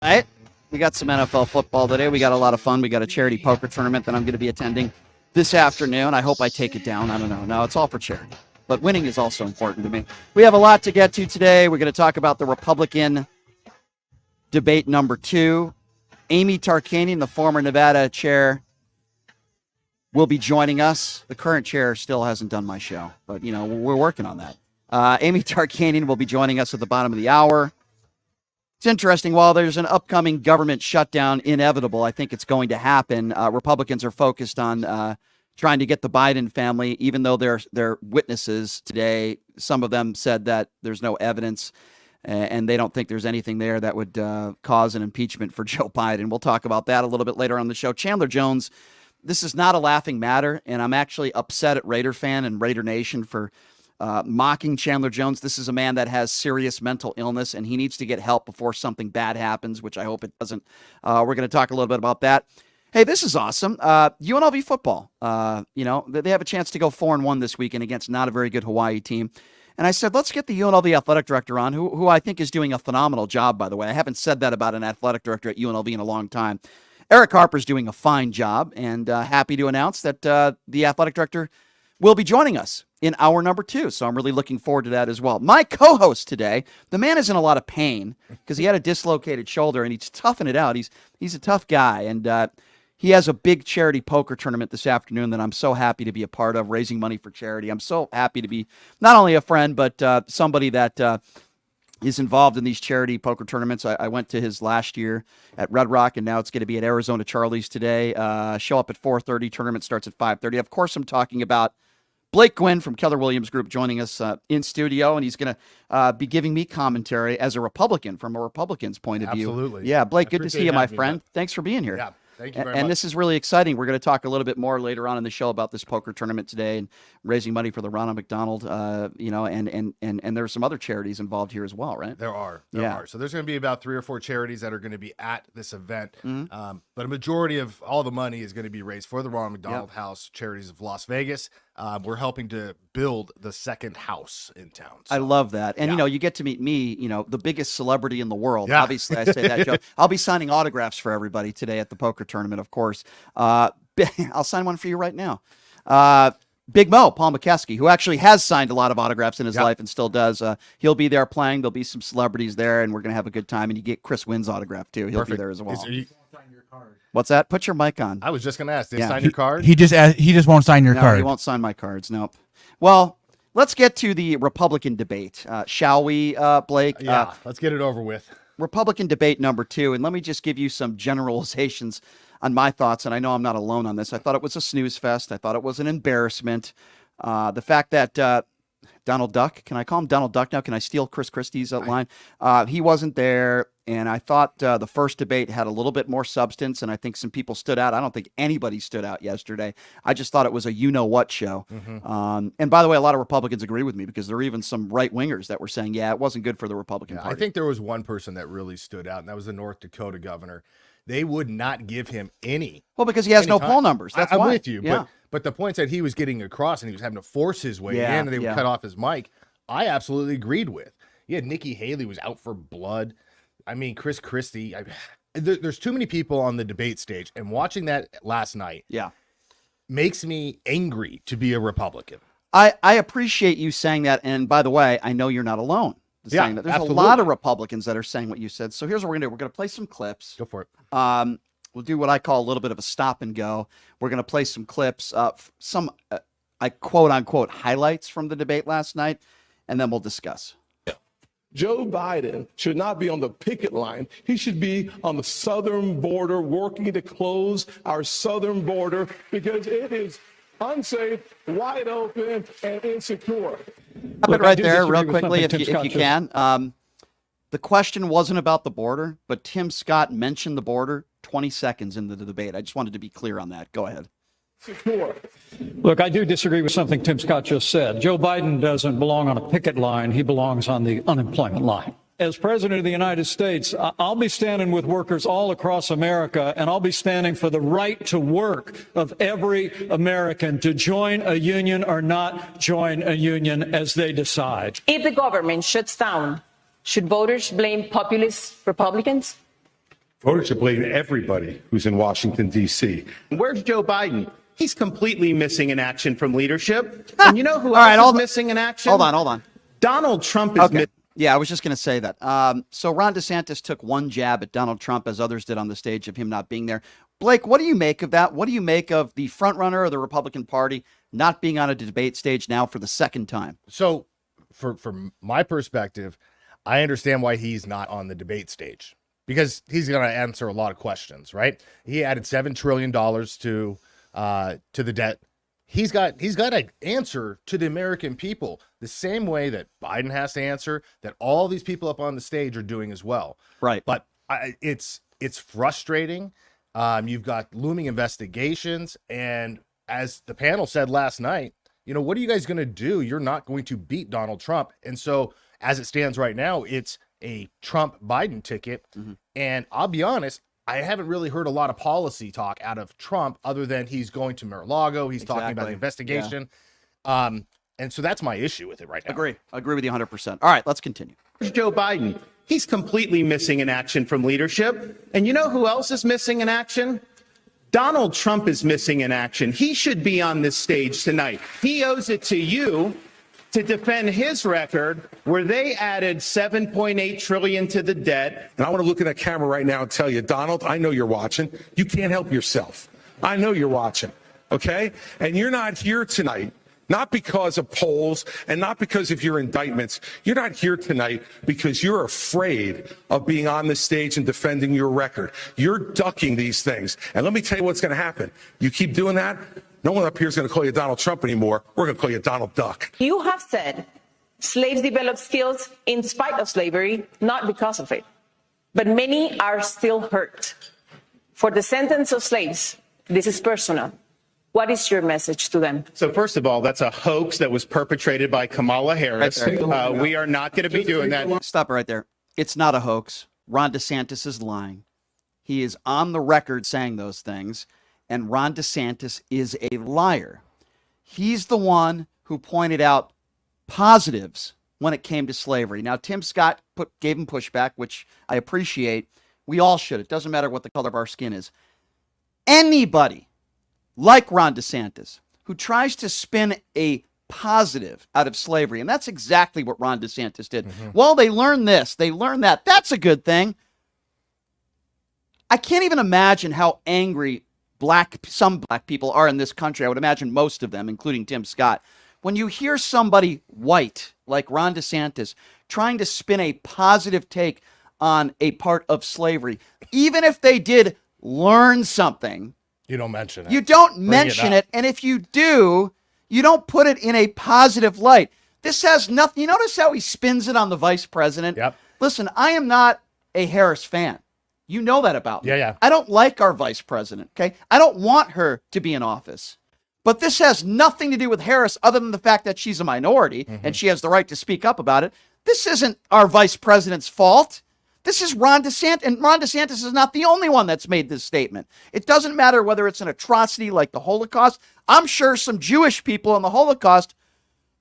Right? We got some NFL football today. We got a lot of fun. We got a charity poker tournament that I'm going to be attending this afternoon. I hope I take it down. I don't know. No, it's all for charity. But winning is also important to me. We have a lot to get to today. We're going to talk about the Republican debate number 2. Amy Tarkanian, the former Nevada chair, will be joining us. The current chair still hasn't done my show, but, we're working on that. Amy Tarkanian will be joining us at the bottom of the hour. It's interesting. While there's an upcoming government shutdown inevitable, I think it's going to happen. Republicans are focused on trying to get the Biden family, even though they're witnesses today. Some of them said that there's no evidence, and they don't think there's anything there that would cause an impeachment for Joe Biden. We'll talk about that a little bit later on the show. Chandler Jones, this is not a laughing matter, and I'm actually upset at Raider fan and Raider Nation for mocking Chandler Jones. This is a man that has serious mental illness, and he needs to get help before something bad happens, which I hope it doesn't. We're going to talk a little bit about that. Hey, this is awesome. UNLV football, they have a chance to go 4-1 this weekend against not a very good Hawaii team. And I said, let's get the UNLV athletic director on, who I think is doing a phenomenal job, by the way. I haven't said that about an athletic director at UNLV in a long time. Erick Harper is doing a fine job, and happy to announce that the athletic director will be joining us in hour number 2. So I'm really looking forward to that as well. My co-host today, the man is in a lot of pain because he had a dislocated shoulder and he's toughing it out. He's a tough guy, and he has a big charity poker tournament this afternoon that I'm so happy to be a part of, raising money for charity. I'm so happy to be not only a friend, but somebody that is involved in these charity poker tournaments. I went to his last year at Red Rock, and now it's going to be at Arizona Charlie's today. Show up at 4:30. Tournament starts at 5:30. Of course, I'm talking about Blake Guinn from Keller Williams Group joining us in studio, and he's going to be giving me commentary as a Republican from a Republican's point of view. Absolutely. Yeah, Blake, good to see you, my friend. Thanks for being here. Yeah, thank you very much. And this is really exciting. We're going to talk a little bit more later on in the show about this poker tournament today and raising money for the Ronald McDonald, and there's some other charities involved here as well, right? There are. So there's going to be about 3 or 4 charities that are going to be at this event. Mm-hmm. But a majority of all the money is going to be raised for the Ronald McDonald House Charities of Las Vegas. We're helping to build the second house in town. So, I love that. And, you get to meet me, the biggest celebrity in the world. Yeah. Obviously, I say that joke. I'll be signing autographs for everybody today at the poker tournament, of course. I'll sign one for you right now. Big Mo, Paul McKeskey, who actually has signed a lot of autographs in his life and still does. He'll be there playing. There'll be some celebrities there, and we're going to have a good time. And you get Chris Wynn's autograph, too. He'll be there as well. What's that? Put your mic on. I was just going to ask, did he sign your card? He just won't sign your card. He won't sign my cards. Nope. Well, let's get to the Republican debate, shall we, Blake? Yeah, let's get it over with. Republican debate number 2, and let me just give you some generalizations on my thoughts, and I know I'm not alone on this. I thought it was a snooze fest. I thought it was an embarrassment. The fact that Donald Duck, can I call him Donald Duck now? Can I steal Chris Christie's line? He wasn't there, and I thought the first debate had a little bit more substance, and I think some people stood out. I don't think anybody stood out yesterday. I just thought it was a you-know-what show. Mm-hmm. And by the way, a lot of Republicans agree with me because there are even some right-wingers that were saying, it wasn't good for the Republican Party. I think there was one person that really stood out, and that was the North Dakota governor. They would not give him any. Well, because he has no poll numbers. That's I'm why. with you, but the points that he was getting across and he was having to force his way in and they would cut off his mic, I absolutely agreed with. Yeah, Nikki Haley was out for blood. I mean, Chris Christie. There's too many people on the debate stage, and watching that last night makes me angry to be a Republican. I appreciate you saying that, and by the way, I know you're not alone. Saying that. There's absolutely. a lot of Republicans that are saying what you said. So here's what we're going to do. We're going to play some clips. Go for it. We'll do what I call a little bit of a stop and go. We're going to play some clips, some quote unquote highlights from the debate last night, and then we'll discuss. Joe Biden should not be on the picket line. He should be on the southern border, working to close our southern border because it is unsafe, wide open, and insecure. Stop it right there real quickly if you can. The question wasn't about the border, but Tim Scott mentioned the border 20 seconds into the debate. I just wanted to be clear on that. Go ahead. Secure. Look, I do disagree with something Tim Scott just said. Joe Biden doesn't belong on a picket line. He belongs on the unemployment line. As president of the United States, I'll be standing with workers all across America, and I'll be standing for the right to work of every American to join a union or not join a union as they decide. If the government shuts down, should voters blame populist Republicans? Voters are blaming everybody who's in Washington, D.C. Where's Joe Biden? He's completely missing in action from leadership. And you know who All right, else is missing in action? Hold on. Donald Trump is missing. Yeah, I was just going to say that. So Ron DeSantis took one jab at Donald Trump, as others did on the stage, of him not being there. Blake, what do you make of that? What do you make of the frontrunner of the Republican Party not being on a debate stage now for the second time? So from my perspective, I understand why he's not on the debate stage, because he's going to answer a lot of questions, right? He added $7 trillion to the debt. He's got to answer to the American people the same way that Biden has to answer, that all these people up on the stage are doing as well. Right. But it's frustrating. You've got looming investigations, and as the panel said last night, you know, what are you guys going to do? You're not going to beat Donald Trump. And so as it stands right now, it's a Trump-Biden ticket. Mm-hmm. And I'll be honest, I haven't really heard a lot of policy talk out of Trump other than he's going to Mar-a-Lago. He's talking about the investigation. Yeah. And so that's my issue with it right now. Agree with you 100%. All right, let's continue. Where's Joe Biden? He's completely missing in action from leadership. And you know who else is missing in action? Donald Trump is missing in action. He should be on this stage tonight. He owes it to you to defend his record where they added $7.8 trillion to the debt. And I want to look at that camera right now and tell you, Donald, I know you're watching. You can't help yourself. I know you're watching, okay? And you're not here tonight, not because of polls and not because of your indictments. You're not here tonight because you're afraid of being on the stage and defending your record. You're ducking these things. And let me tell you what's going to happen. You keep doing that, no one up here is going to call you Donald Trump anymore. We're going to call you Donald Duck. You have said slaves developed skills in spite of slavery, not because of it. But many are still hurt. For the descendants of slaves, this is personal. What is your message to them? So first of all, that's a hoax that was perpetrated by Kamala Harris. We are not going to be doing that. Stop it right there. It's not a hoax. Ron DeSantis is lying. He is on the record saying those things. And Ron DeSantis is a liar. He's the one who pointed out positives when it came to slavery. Now, Tim Scott gave him pushback, which I appreciate. We all should. It doesn't matter what the color of our skin is. Anybody like Ron DeSantis who tries to spin a positive out of slavery, and that's exactly what Ron DeSantis did. Mm-hmm. Well, they learned this, they learned that. That's a good thing. I can't even imagine how angry some black people are in this country. I would imagine most of them, including Tim Scott. When you hear somebody white like Ron DeSantis trying to spin a positive take on a part of slavery, even if they did learn something, you don't mention it. You don't mention it. And if you do, you don't put it in a positive light. This has nothing. You notice how he spins it on the vice president? Yep. Listen, I am not a Harris fan. You know that about me. Yeah. I don't like our vice president, okay? I don't want her to be in office. But this has nothing to do with Harris other than the fact that she's a minority and she has the right to speak up about it. This isn't our vice president's fault. This is Ron DeSantis, and Ron DeSantis is not the only one that's made this statement. It doesn't matter whether it's an atrocity like the Holocaust. I'm sure some Jewish people in the Holocaust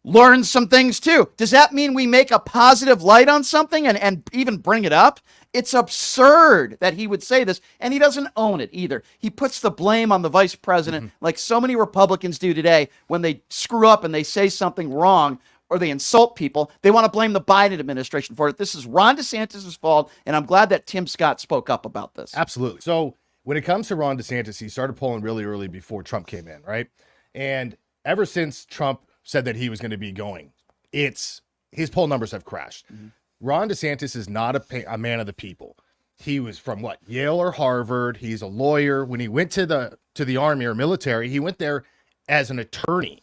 learned some things too. Does that mean we make a positive light on something and even bring it up? It's absurd that he would say this, and he doesn't own it either. He puts the blame on the vice president like so many Republicans do today when they screw up and they say something wrong or they insult people. They want to blame the Biden administration for it. This is Ron DeSantis' fault, and I'm glad that Tim Scott spoke up about this. Absolutely. So when it comes to Ron DeSantis, he started polling really early before Trump came in, right? And ever since Trump said that he was going to be going, his poll numbers have crashed. Mm-hmm. Ron DeSantis is not a man of the people. He was from Yale or Harvard. He's a lawyer. When he went to the army or military, he went there as an attorney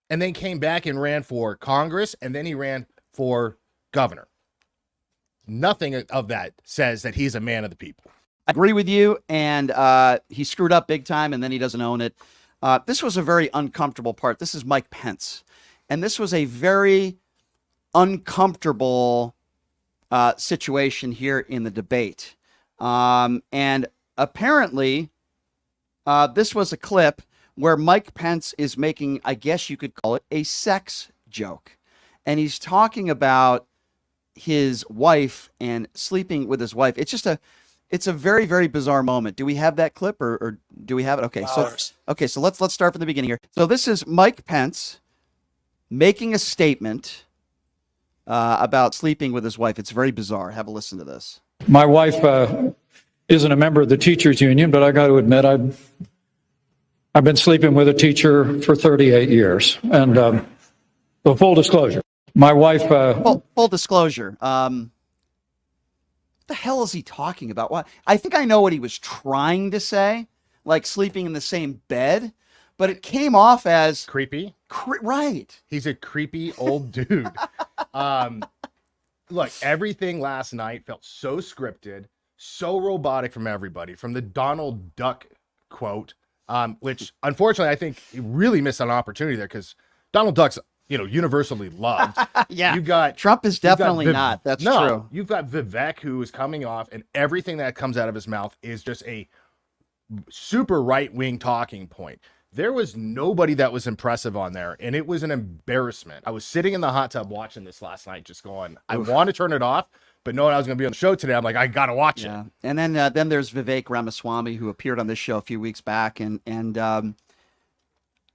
and then came back and ran for Congress, and then he ran for governor. Nothing of that says that he's a man of the people. I agree with you, and he screwed up big time, and then he doesn't own it. This was a very uncomfortable part. This is Mike Pence, and this was a very uncomfortable situation here in the debate. And apparently, this was a clip where Mike Pence is making, I guess you could call it, a sex joke. And he's talking about his wife and sleeping with his wife. It's just It's a very, very bizarre moment. Do we have that clip or do we have it? Okay, so let's start from the beginning here. So this is Mike Pence making a statement about sleeping with his wife. It's very bizarre. Have a listen to this. My wife isn't a member of the teachers union, but I got to admit I've been sleeping with a teacher for 38 years. And so full disclosure, my wife. Full disclosure. What the hell is he talking about? What? I think I know what he was trying to say, like sleeping in the same bed, but it came off as creepy. Right. He's a creepy old dude. Look, everything last night felt so scripted, so robotic from everybody, from the Donald Duck quote, which unfortunately I think he really missed an opportunity there because Donald Duck's universally loved. Yeah, you got Trump is definitely not. That's true. You've got Vivek, who is coming off, and everything that comes out of his mouth is just a super right-wing talking point. There was nobody that was impressive on there, and it was an embarrassment. I was sitting in the hot tub watching this last night, just going, I want to turn it off, but knowing I was going to be on the show today, I'm like, I got to watch it. And then there's Vivek Ramaswamy, who appeared on this show a few weeks back, and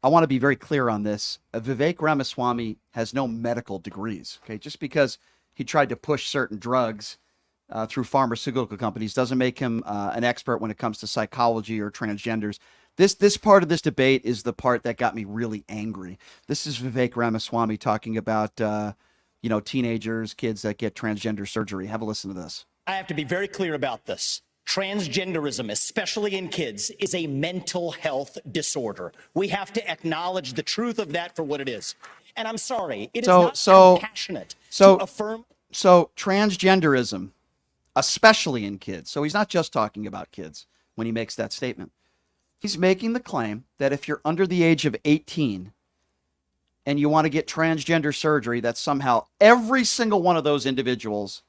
I want to be very clear on this. Vivek Ramaswamy has no medical degrees. Okay, just because he tried to push certain drugs through pharmaceutical companies doesn't make him an expert when it comes to psychology or transgenders. This part of this debate is the part that got me really angry. This is Vivek Ramaswamy talking about teenagers, kids that get transgender surgery. Have a listen to this. I have to be very clear about this. Transgenderism, especially in kids, is a mental health disorder. We have to acknowledge the truth of that for what it is. And I'm sorry, it is not compassionate to affirm. So transgenderism, especially in kids. So he's not just talking about kids when he makes that statement. He's making the claim that if you're under the age of 18 and you want to get transgender surgery, that somehow every single one of those individuals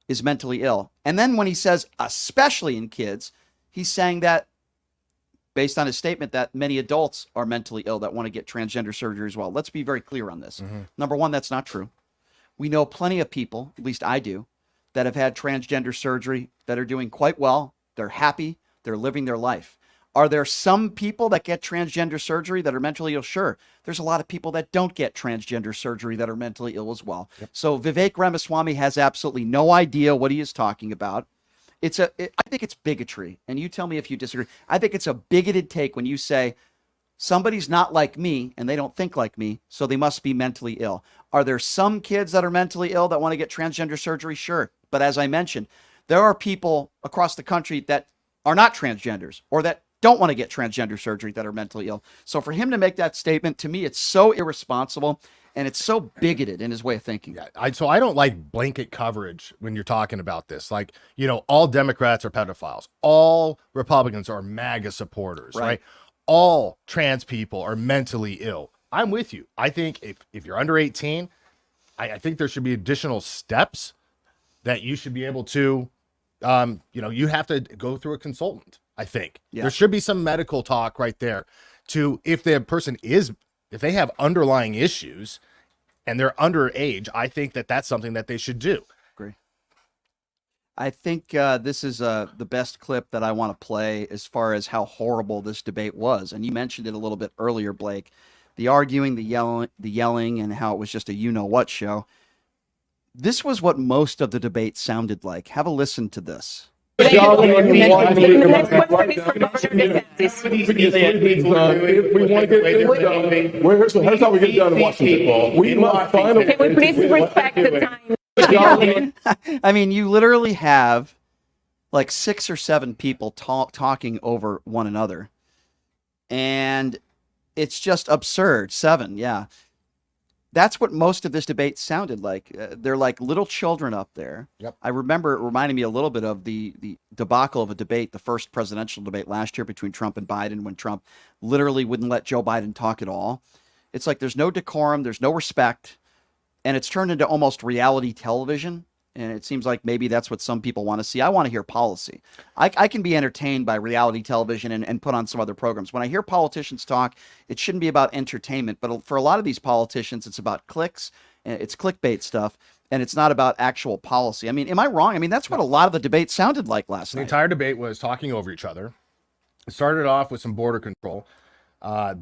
is mentally ill. And then when he says, especially in kids, he's saying that based on his statement that many adults are mentally ill that want to get transgender surgery as well. Let's be very clear on this. Number one, that's not true. We know plenty of people, at least I do, that have had transgender surgery that are doing quite well. They're happy. They're living their life. Are there some people that get transgender surgery that are mentally ill? Sure. There's a lot of people that don't get transgender surgery that are mentally ill as well. Yep. So Vivek Ramaswamy has absolutely no idea what he is talking about. I think it's bigotry. And you tell me if you disagree. I think it's a bigoted take when you say somebody's not like me and they don't think like me, so they must be mentally ill. Are there some kids that are mentally ill that want to get transgender surgery? Sure. But as I mentioned, there are people across the country that are not transgenders or that don't want to get transgender surgery that are mentally ill. So for him to make that statement, to me, it's so irresponsible and it's so bigoted in his way of thinking. Yeah, so I don't like blanket coverage when you're talking about this. Like, all Democrats are pedophiles. All Republicans are MAGA supporters, right? All trans people are mentally ill. I'm with you. I think if you're under 18, I think there should be additional steps that you should be able to, you have to go through a consultant. I think there should be some medical talk right there to if the person if they have underlying issues and they're underage, I think that's something that they should do. Agree. I think this is the best clip that I want to play as far as how horrible this debate was. And you mentioned it a little bit earlier, Blake, the arguing, the yelling, and how it was just a you-know-what show. This was what most of the debate sounded like. Have a listen to this. If we want to get things done, here's how we get done in Washington. We must finally. Can we please respect the time? I mean, you literally have like 6 or 7 people talking over one another, and it's just absurd. 7, yeah. That's what most of this debate sounded like. They're like little children up there. Yep. I remember it reminded me a little bit of the debacle of a debate, the first presidential debate last year between Trump and Biden, when Trump literally wouldn't let Joe Biden talk at all. It's like there's no decorum, there's no respect, and it's turned into almost reality television. And it seems like maybe that's what some people want to see. I want to hear policy. I can be entertained by reality television and put on some other programs. When I hear politicians talk, it shouldn't be about entertainment. But for a lot of these politicians, it's about clicks. It's clickbait stuff, and it's not about actual policy. I mean, am I wrong? I mean, that's what a lot of the debate sounded like last night. The entire debate was talking over each other. It started off with some border control,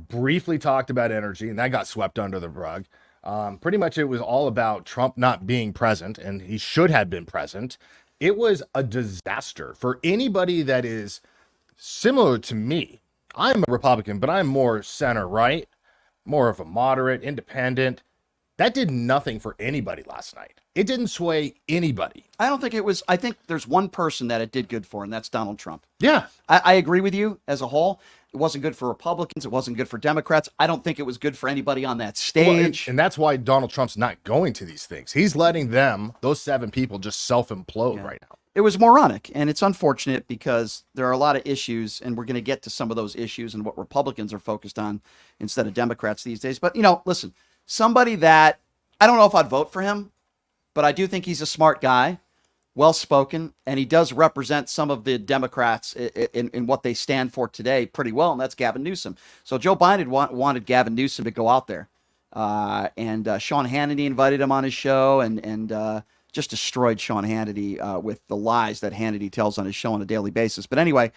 briefly talked about energy, and that got swept under the rug. Pretty much it was all about Trump not being present, and he should have been present. It was a disaster for anybody that is similar to me. I'm a Republican, but I'm more center-right, more of a moderate, independent. That did nothing for anybody last night. It didn't sway anybody. I don't think it was. I think there's one person that it did good for, and that's Donald Trump. Yeah. I agree with you as a whole. It wasn't good for Republicans. It wasn't good for Democrats. I don't think it was good for anybody on that stage. Well, and that's why Donald Trump's not going to these things. He's letting them, those 7 people, just self-implode right now. It was moronic, and it's unfortunate because there are a lot of issues, and we're going to get to some of those issues and what Republicans are focused on instead of Democrats these days. But, listen, somebody that I don't know if I'd vote for him, but I do think he's a smart guy, well-spoken, and he does represent some of the Democrats in what they stand for today pretty well, and that's Gavin Newsom. So Joe Biden wanted Gavin Newsom to go out there, and Sean Hannity invited him on his show, and just destroyed Sean Hannity with the lies that Hannity tells on his show on a daily basis. But anyway,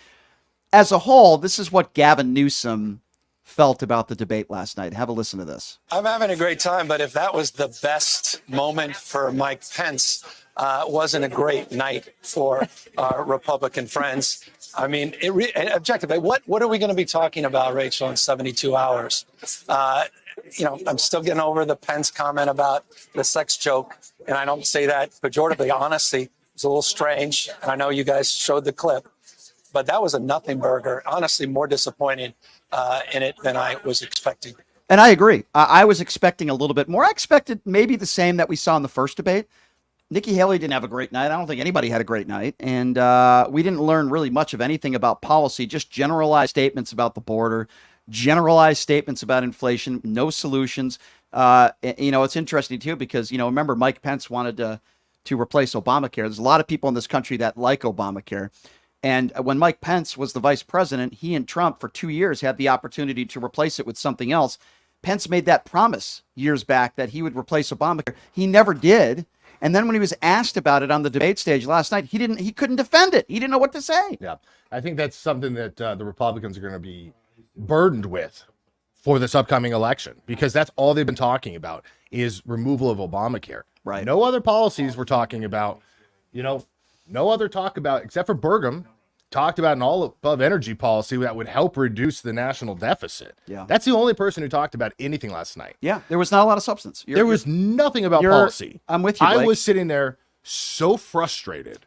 as a whole, this is what Gavin Newsom felt about the debate last night. Have a listen to this. I'm having a great time, but if that was the best moment for Mike Pence, it wasn't a great night for our Republican friends. I mean, objectively, what are we going to be talking about, Rachel, in 72 hours? I'm still getting over the Pence comment about the sex joke, and I don't say that pejoratively. Honestly, it's a little strange, and I know you guys showed the clip, but that was a nothing burger. Honestly, more disappointed in it than I was expecting. And I agree. I was expecting a little bit more. I expected maybe the same that we saw in the first debate. Nikki Haley didn't have a great night. I don't think anybody had a great night. And we didn't learn really much of anything about policy, just generalized statements about the border, generalized statements about inflation, no solutions. It's interesting, too, because, remember, Mike Pence wanted to replace Obamacare. There's a lot of people in this country that like Obamacare. And when Mike Pence was the vice president, he and Trump for 2 years had the opportunity to replace it with something else. Pence made that promise years back that he would replace Obamacare. He never did. And then when he was asked about it on the debate stage last night, he couldn't defend it. He didn't know what to say. Yeah, I think that's something that the Republicans are going to be burdened with for this upcoming election, because that's all they've been talking about is removal of Obamacare. Right. No other policies we're talking about, no other talk about, except for Burgum, talked about an all-above energy policy that would help reduce the national deficit. Yeah. That's the only person who talked about anything last night. Yeah, there was not a lot of substance. There was nothing about policy. I'm with you, Blake. I was sitting there so frustrated.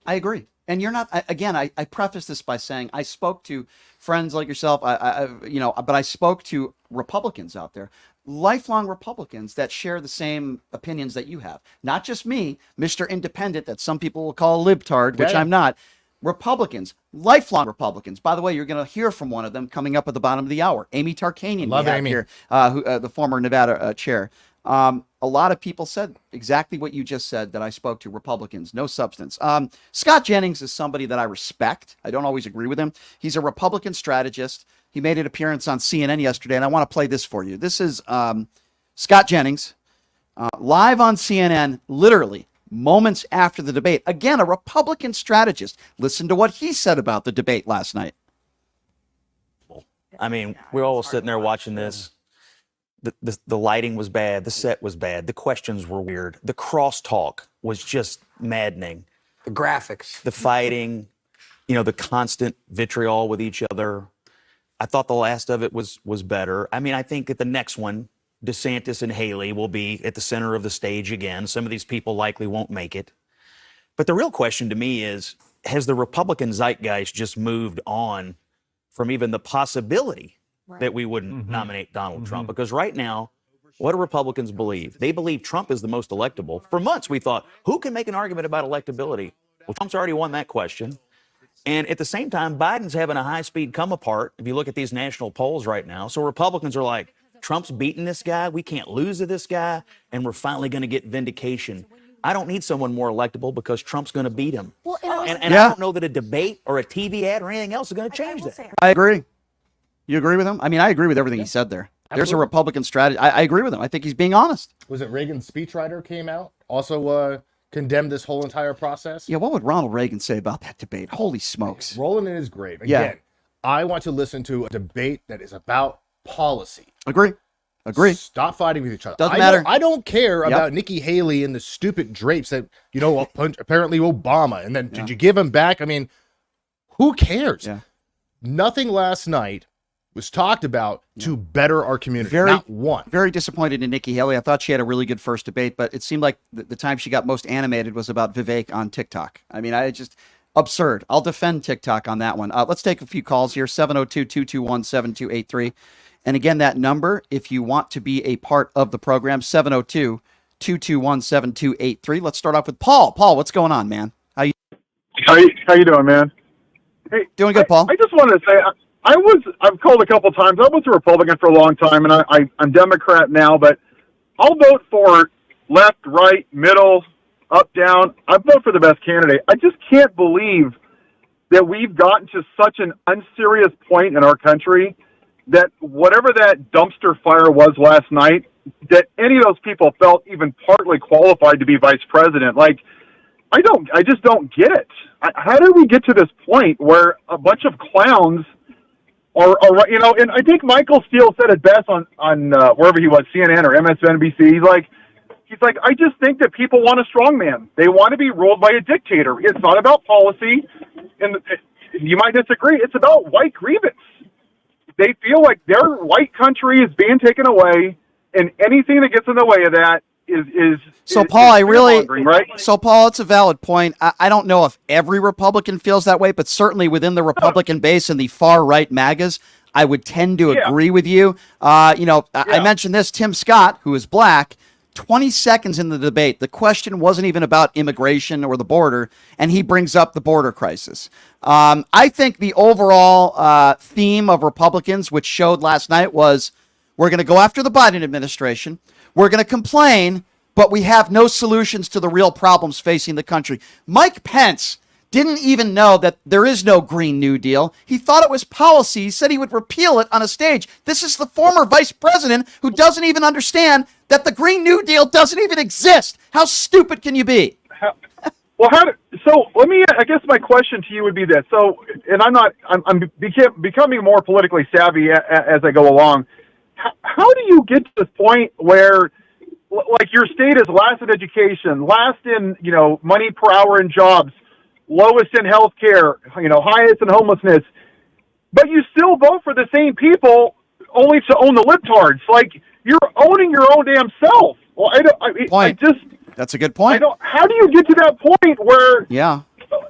I agree. And you're not, again, I preface this by saying I spoke to friends like yourself, but I spoke to Republicans out there, lifelong Republicans that share the same opinions that you have. Not just me, Mr. Independent, that some people will call a libtard, which I'm not. Republicans, lifelong Republicans. By the way, you're going to hear from one of them coming up at the bottom of the hour. Amy Tarkanian, Love Amy here, the former Nevada chair. A lot of people said exactly what you just said that I spoke to. Republicans, no substance. Scott Jennings is somebody that I respect. I don't always agree with him. He's a Republican strategist. He made an appearance on CNN yesterday, and I want to play this for you. This is Scott Jennings live on CNN, literally moments after the debate. Again, a Republican strategist. Listen to what he said about the debate last night. I mean, we're all sitting there watching this. The lighting was bad. The set was bad. The questions were weird. The crosstalk was just maddening. The graphics. The fighting, the constant vitriol with each other. I thought the last of it was better. I mean, I think that the next one, DeSantis and Haley, will be at the center of the stage again. Some of these people likely won't make it. But the real question to me is, has the Republican zeitgeist just moved on from even the possibility that we wouldn't nominate Donald Trump? Because right now, what do Republicans believe? They believe Trump is the most electable. For months, we thought, who can make an argument about electability? Well, Trump's already won that question. And at the same time, Biden's having a high-speed come apart, if you look at these national polls right now. So Republicans are like, Trump's beating this guy. We can't lose to this guy. And we're finally going to get vindication. I don't need someone more electable because Trump's going to beat him. Well, and I don't know that a debate or a TV ad or anything else is going to change that. I agree. You agree with him? I mean, I agree with everything he said there. There's a Republican strategy. I agree with him. I think he's being honest. Was it Reagan's speechwriter came out? Also condemned this whole entire process? Yeah, what would Ronald Reagan say about that debate? Holy smokes. Rolling in his grave. Again, I want to listen to a debate that is about policy. Agree. Stop fighting with each other. Doesn't matter. I don't care about Nikki Haley and the stupid drapes that, apparently Obama. And then did you give him back? I mean, who cares? Yeah. Nothing last night was talked about to better our community. Not one. Very disappointed in Nikki Haley. I thought she had a really good first debate, but it seemed like the time she got most animated was about Vivek on TikTok. I mean, absurd. I'll defend TikTok on that one. Let's take a few calls here. 702-221-7283. And again, that number, if you want to be a part of the program, 702-221-7283. Let's start off with Paul. Paul, what's going on, man? How you doing, man? Hey, doing good, Paul. I just wanted to say, I've called a couple times. I was a Republican for a long time, and I'm Democrat now, but I'll vote for left, right, middle, up, down. I vote for the best candidate. I just can't believe that we've gotten to such an unserious point in our country that whatever that dumpster fire was last night, that any of those people felt even partly qualified to be vice president. Like, I just don't get it. How did we get to this point where a bunch of clowns are and I think Michael Steele said it best on wherever he was, CNN or MSNBC. He's like, I just think that people want a strong man. They want to be ruled by a dictator. It's not about policy, and you might disagree. It's about white grievance. They feel like their white country is being taken away, and anything that gets in the way of that is so. Paul, right? So Paul, it's a valid point. I don't know if every Republican feels that way, but certainly within the Republican base and the far right MAGAs, I would tend to agree with you. I mentioned this. Tim Scott, who is black, 20 seconds in the debate, the question wasn't even about immigration or the border, and he brings up the border crisis. I think the overall theme of Republicans, which showed last night, was we're going to go after the Biden administration, we're going to complain, but we have no solutions to the real problems facing the country. Mike Pence didn't even know that there is no Green New Deal. He thought it was policy. He said he would repeal it on a stage. This is the former vice president who doesn't even understand that the Green New Deal doesn't even exist. How stupid can you be? So let me, I guess my question to you would be this. So, and I'm becoming more politically savvy as I go along. How do you get to this point where, like, your state is last in education, last in, money per hour in jobs, lowest in health care, highest in homelessness, but you still vote for the same people only to own the libtards? Like, you're owning your own damn self. Well, That's a good point. How do you get to that point where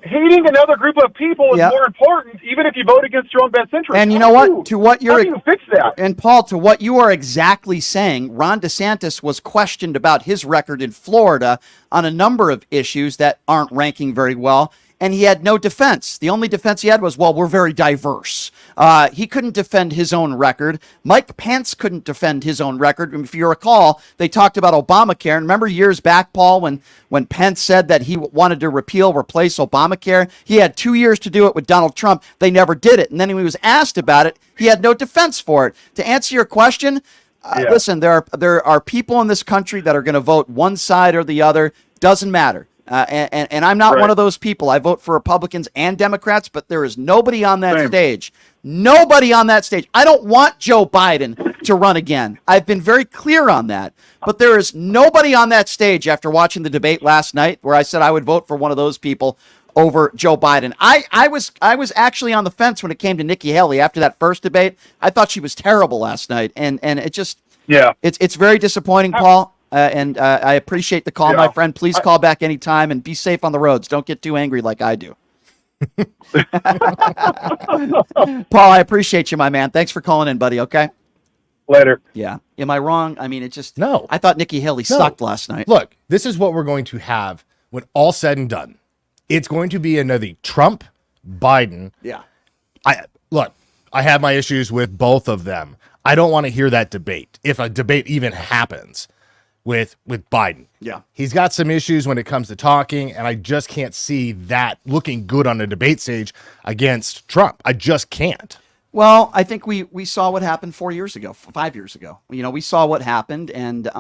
hating another group of people is more important, even if you vote against your own best interest? And you know what? How do you fix that? And Paul, to what you are exactly saying, Ron DeSantis was questioned about his record in Florida on a number of issues that aren't ranking very well. And he had no defense. The only defense he had was, well, we're very diverse. He couldn't defend his own record. Mike Pence couldn't defend his own record. If you recall, they talked about Obamacare. And remember years back, Paul, when Pence said that he wanted to replace Obamacare? He had 2 years to do it with Donald Trump. They never did it. And then when he was asked about it, he had no defense for it. To answer your question, listen, there are people in this country that are going to vote one side or the other. Doesn't matter. And I'm not one of those people. I vote for Republicans and Democrats, but there is nobody on that stage. Nobody on that stage. I don't want Joe Biden to run again. I've been very clear on that. But there is nobody on that stage after watching the debate last night where I said I would vote for one of those people over Joe Biden. I was actually on the fence when it came to Nikki Haley after that first debate. I thought she was terrible last night. And it just it's very disappointing, Paul. And I appreciate the call, my friend. Please call back anytime and be safe on the roads. Don't get too angry like I do. Paul, I appreciate you, my man. Thanks for calling in, buddy. Okay. Later. Yeah. Am I wrong? I mean, no. I thought Nikki Haley sucked last night. Look, this is what we're going to have when all said and done. It's going to be another Trump, Biden. Yeah. I have my issues with both of them. I don't want to hear that debate, if a debate even happens with Biden. Yeah. He's got some issues when it comes to talking, and I just can't see that looking good on a debate stage against Trump. I just can't. Well, I think we saw what happened 4 years ago, 5 years ago. We saw what happened, and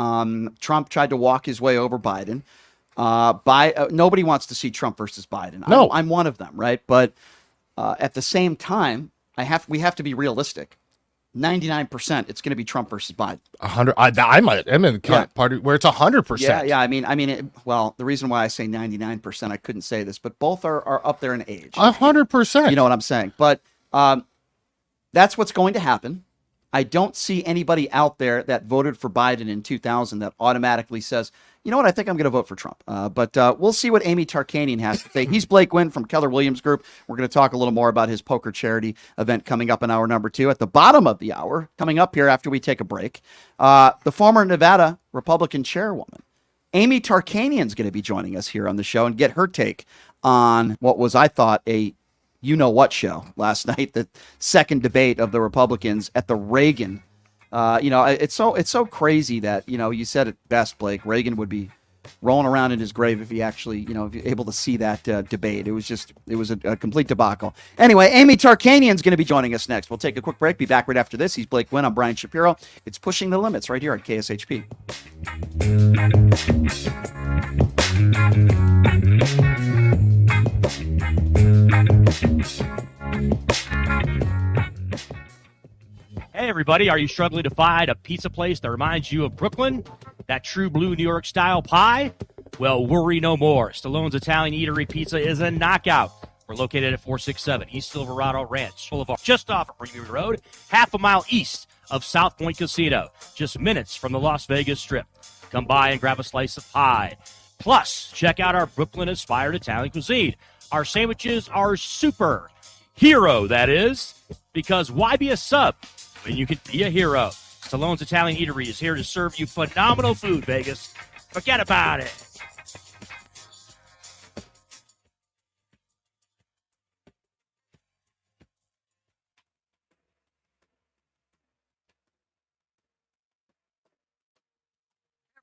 Trump tried to walk his way over Biden. Nobody wants to see Trump versus Biden. No. I'm one of them, right? But at the same time, we have to be realistic. 99%, it's going to be Trump versus Biden. 100. I'm in the party where it's 100%. Yeah. I mean. Well, the reason why I say 99%, I couldn't say this, but both are up there in age. 100%. You know what I'm saying? But that's what's going to happen. I don't see anybody out there that voted for Biden in 2000 that automatically says, you know what, I think I'm going to vote for Trump. But we'll see what Amy Tarkanian has to say. He's Blake Guinn from Keller Williams Group. We're going to talk a little more about his poker charity event coming up in hour number 2. At the bottom of the hour, coming up here after we take a break, the former Nevada Republican chairwoman, Amy Tarkanian, is going to be joining us here on the show and get her take on what was, I thought, a you-know-what show last night, the second debate of the Republicans at the Reagan. It's so crazy that, you said it best, Blake. Reagan would be rolling around in his grave if he actually, if you're able to see that debate. It was a complete debacle. Anyway, Amy Tarkanian's going to be joining us next. We'll take a quick break. Be back right after this. He's Blake Guinn. I'm Brian Shapiro. It's Pushing the Limits right here at KSHP. Hey everybody, are you struggling to find a pizza place that reminds you of Brooklyn? That true blue New York style pie? Well, worry no more. Stallone's Italian Eatery Pizza is a knockout. We're located at 467 East Silverado Ranch Boulevard, just off of Premium Road, half a mile east of South Point Casino, just minutes from the Las Vegas Strip. Come by and grab a slice of pie. Plus, check out our Brooklyn-inspired Italian cuisine. Our sandwiches are super. Hero, that is. Because why be a sub when you can be a hero? Stallone's Italian Eatery is here to serve you phenomenal food, Vegas. Forget about it.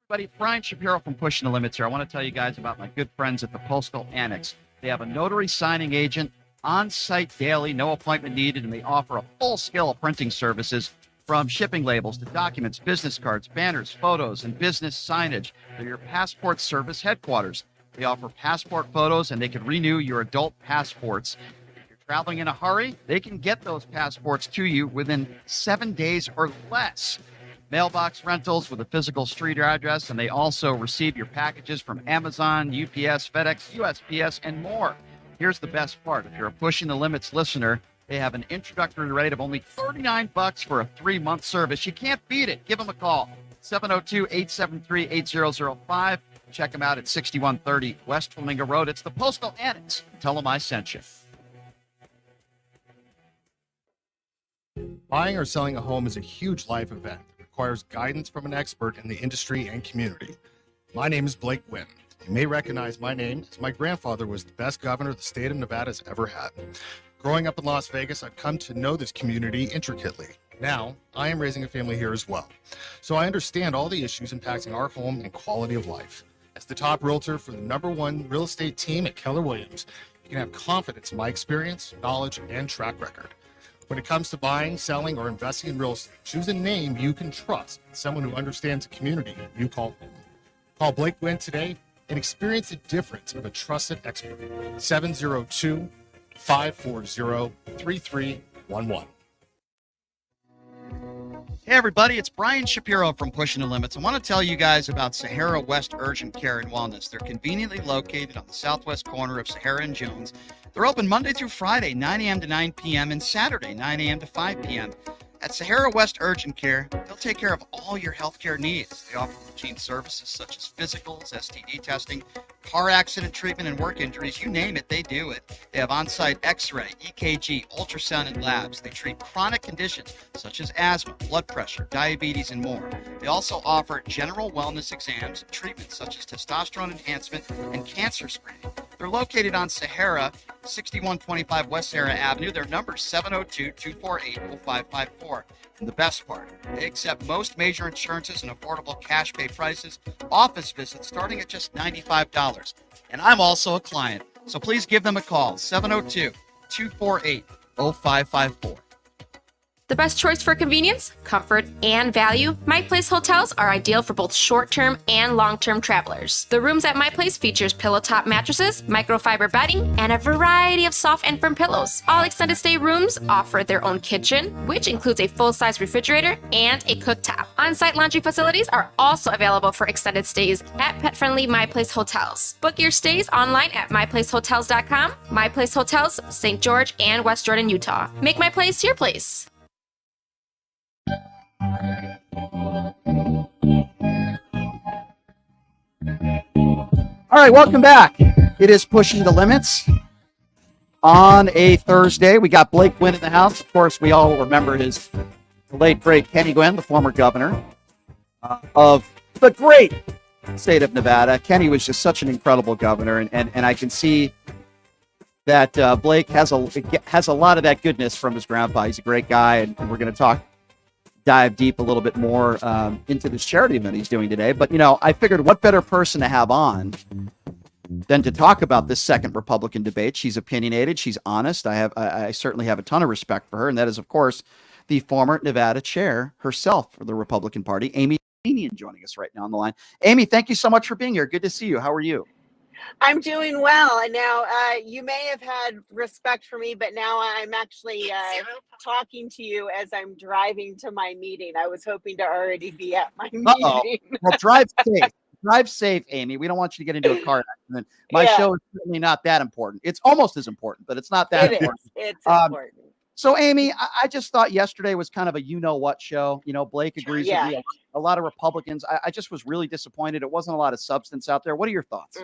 Everybody, Brian Shapiro from Pushing the Limits here. I want to tell you guys about my good friends at the Postal Annex. They have a notary signing agent on-site daily, no appointment needed, and they offer a full scale of printing services from shipping labels to documents, business cards, banners, photos, and business signage. They're your passport service headquarters. They offer passport photos, and they can renew your adult passports. If you're traveling in a hurry, they can get those passports to you within 7 days or less. Mailbox rentals with a physical street address, and they also receive your packages from Amazon, UPS, FedEx, USPS, and more. Here's the best part. If you're a Pushing the Limits listener, they have an introductory rate of only $39 for a 3-month service. You can't beat it. Give them a call, 702-873-8005. Check them out at 6130 West Flamingo Road. It's the Postal Annex. Tell them I sent you. Buying or selling a home is a huge life event. It requires guidance from an expert in the industry and community. My name is Blake Guinn. You may recognize my name as my grandfather was the best governor the state of Nevada has ever had. Growing up in Las Vegas, I've come to know this community intricately. Now, I am raising a family here as well. So I understand all the issues impacting our home and quality of life. As the top realtor for the #1 real estate team at Keller Williams, you can have confidence in my experience, knowledge, and track record. When it comes to buying, selling, or investing in real estate, choose a name you can trust, someone who understands the community you call home. Call Blake Guinn today and experience the difference of a trusted expert. 702-540-3311. Hey everybody, it's Brian Shapiro from Pushing the Limits. I want to tell you guys about Sahara West Urgent Care and Wellness. They're conveniently located on the southwest corner of Sahara and Jones. They're open Monday through Friday, 9 a.m. to 9 p.m. and Saturday, 9 a.m. to 5 p.m. At Sahara West Urgent Care, they'll take care of all your healthcare needs. They offer routine services such as physicals, STD testing, car accident treatment, and work injuries. You name it, they do it. They have on-site x-ray, EKG, ultrasound, and labs. They treat chronic conditions such as asthma, blood pressure, diabetes, and more. They also offer general wellness exams and treatments such as testosterone enhancement and cancer screening. They're located on Sahara, 6125 West Sahara Avenue. Their number is 702-248-0554. And the best part, they accept most major insurances and affordable cash pay prices, office visits starting at just $95. And I'm also a client, so please give them a call, 702-248-0554. The best choice for convenience, comfort, and value, My Place hotels are ideal for both short-term and long-term travelers. The rooms at My Place features pillow-top mattresses, microfiber bedding, and a variety of soft and firm pillows. All extended stay rooms offer their own kitchen, which includes a full-size refrigerator and a cooktop. On-site laundry facilities are also available for extended stays at pet-friendly My Place hotels. Book your stays online at myplacehotels.com. My Place Hotels, St. George and West Jordan, Utah. Make My Place your place. All right, welcome back. It is Pushing the Limits on a Thursday. We got Blake Guinn in the house. Of course, we all remember his late, great Kenny Guinn, the former governor of the great state of Nevada. Kenny was just such an incredible governor, and I can see that Blake has a lot of that goodness from his grandpa. He's a great guy, and we're going to dive deep a little bit more into this charity event he's doing today. But, I figured what better person to have on than to talk about this second Republican debate. She's opinionated. She's honest. I certainly have a ton of respect for her. And that is, of course, the former Nevada chair herself for the Republican Party, Amy Tarkanian, joining us right now on the line. Amy, thank you so much for being here. Good to see you. How are you? I'm doing well. And now you may have had respect for me, but now I'm actually talking to you as I'm driving to my meeting. I was hoping to already be at my meeting. Well, drive safe. Drive safe, Amy. We don't want you to get into a car accident. My show is certainly not that important. It's almost as important, but it's not that important. It's important. So, Amy, I just thought yesterday was kind of a you-know-what show. Blake agrees with me. A lot of Republicans. I just was really disappointed. It wasn't a lot of substance out there. What are your thoughts?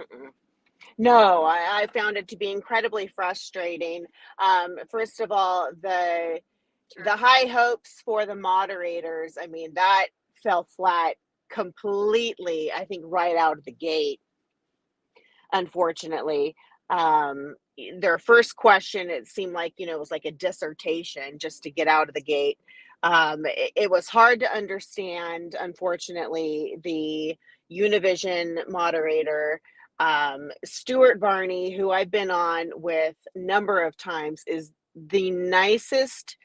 No, I found it to be incredibly frustrating. First of all, the high hopes for the moderators, that fell flat completely, I think, right out of the gate, unfortunately. Their first question, it seemed like, it was like a dissertation just to get out of the gate. It was hard to understand, unfortunately. The Univision moderator, Stuart Varney, who I've been on with a number of times, is the nicest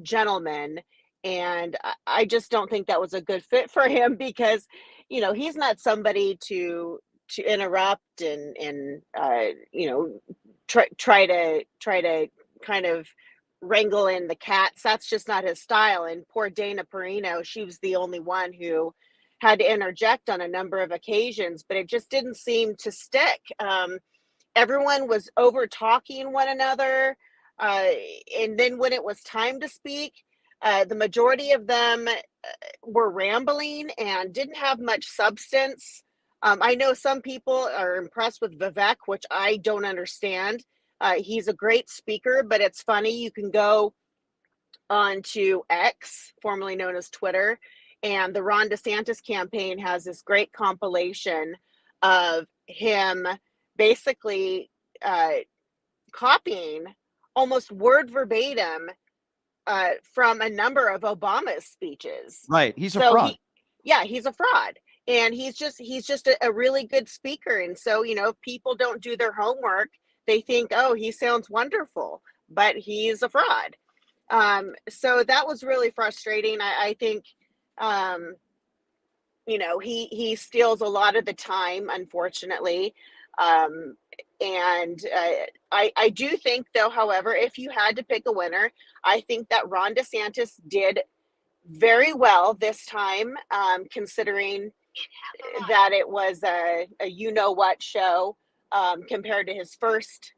gentleman, and I just don't think that was a good fit for him because he's not somebody to interrupt and try to kind of wrangle in the cats. That's just not his style. And poor Dana Perino, she was the only one who had to interject on a number of occasions, but it just didn't seem to stick. Everyone was over talking one another. And then when it was time to speak, the majority of them were rambling and didn't have much substance. I know some people are impressed with Vivek, which I don't understand. He's a great speaker, but it's funny. You can go onto X, formerly known as Twitter, and the Ron DeSantis campaign has this great compilation of him basically copying almost word verbatim from a number of Obama's speeches. Right. He's a fraud. He's a fraud. And he's just a really good speaker. And so, if people don't do their homework, they think, oh, he sounds wonderful, but he's a fraud. So that was really frustrating. I think, he steals a lot of the time, unfortunately. And I do think, though, however, if you had to pick a winner, I think that Ron DeSantis did very well this time, considering that it was a you-know-what show compared to his first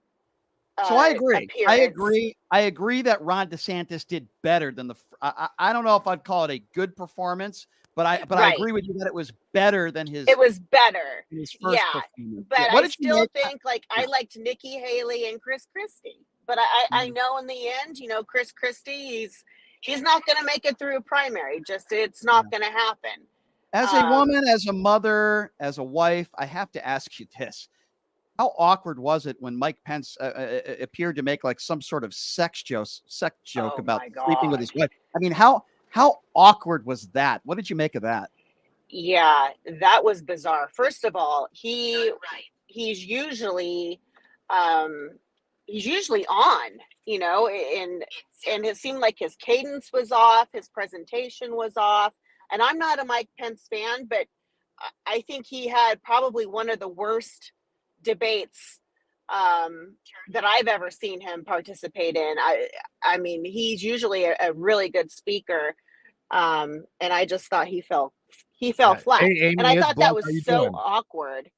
So I agree. appearance. I agree that Ron DeSantis did better than I don't know if I'd call it a good performance, but I agree with you that it was better than his. It was better. His first performance. But What I did you still make? think I liked Nikki Haley and Chris Christie. But I know in the end, Chris Christie, he's not going to make it through a primary. It's not going to happen. As a woman, as a mother, as a wife, I have to ask you this. How awkward was it when Mike Pence appeared to make like some sort of sex joke about sleeping with his wife? I mean, how awkward was that? What did you make of that? Yeah, that was bizarre. First of all, he's usually he's usually on, and it seemed like his cadence was off, his presentation was off. And I'm not a Mike Pence fan, but I think he had probably one of the worst debates that I've ever seen him participate in. I mean, he's usually a really good speaker, and I just thought he fell flat. Hey, Amy, and I it's thought Blunt. that How you was so doing? awkward.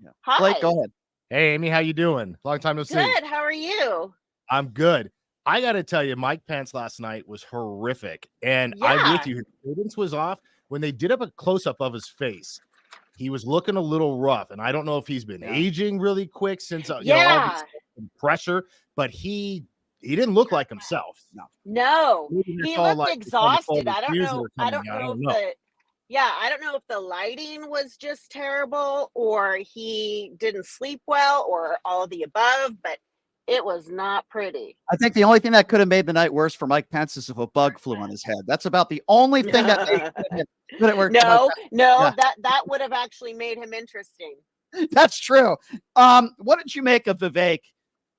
Yeah. Hi. Blake, go ahead. Hey, Amy, how you doing? Long time no see. Good. How are you? I'm good. I got to tell you, Mike Pence last night was horrific, and I'm with you. His cadence was off. When they did up a close-up of his face, he was looking a little rough, and I don't know if he's been aging really quick since all this pressure, but he didn't look like himself. No, he looked like exhausted. I don't know if the lighting was just terrible, or he didn't sleep well, or all of the above, but it was not pretty. I think the only thing that could have made the night worse for Mike Pence is if a bug flew on his head. That's about the only thing that made it work. That would have actually made him interesting. That's true. What did you make of Vivek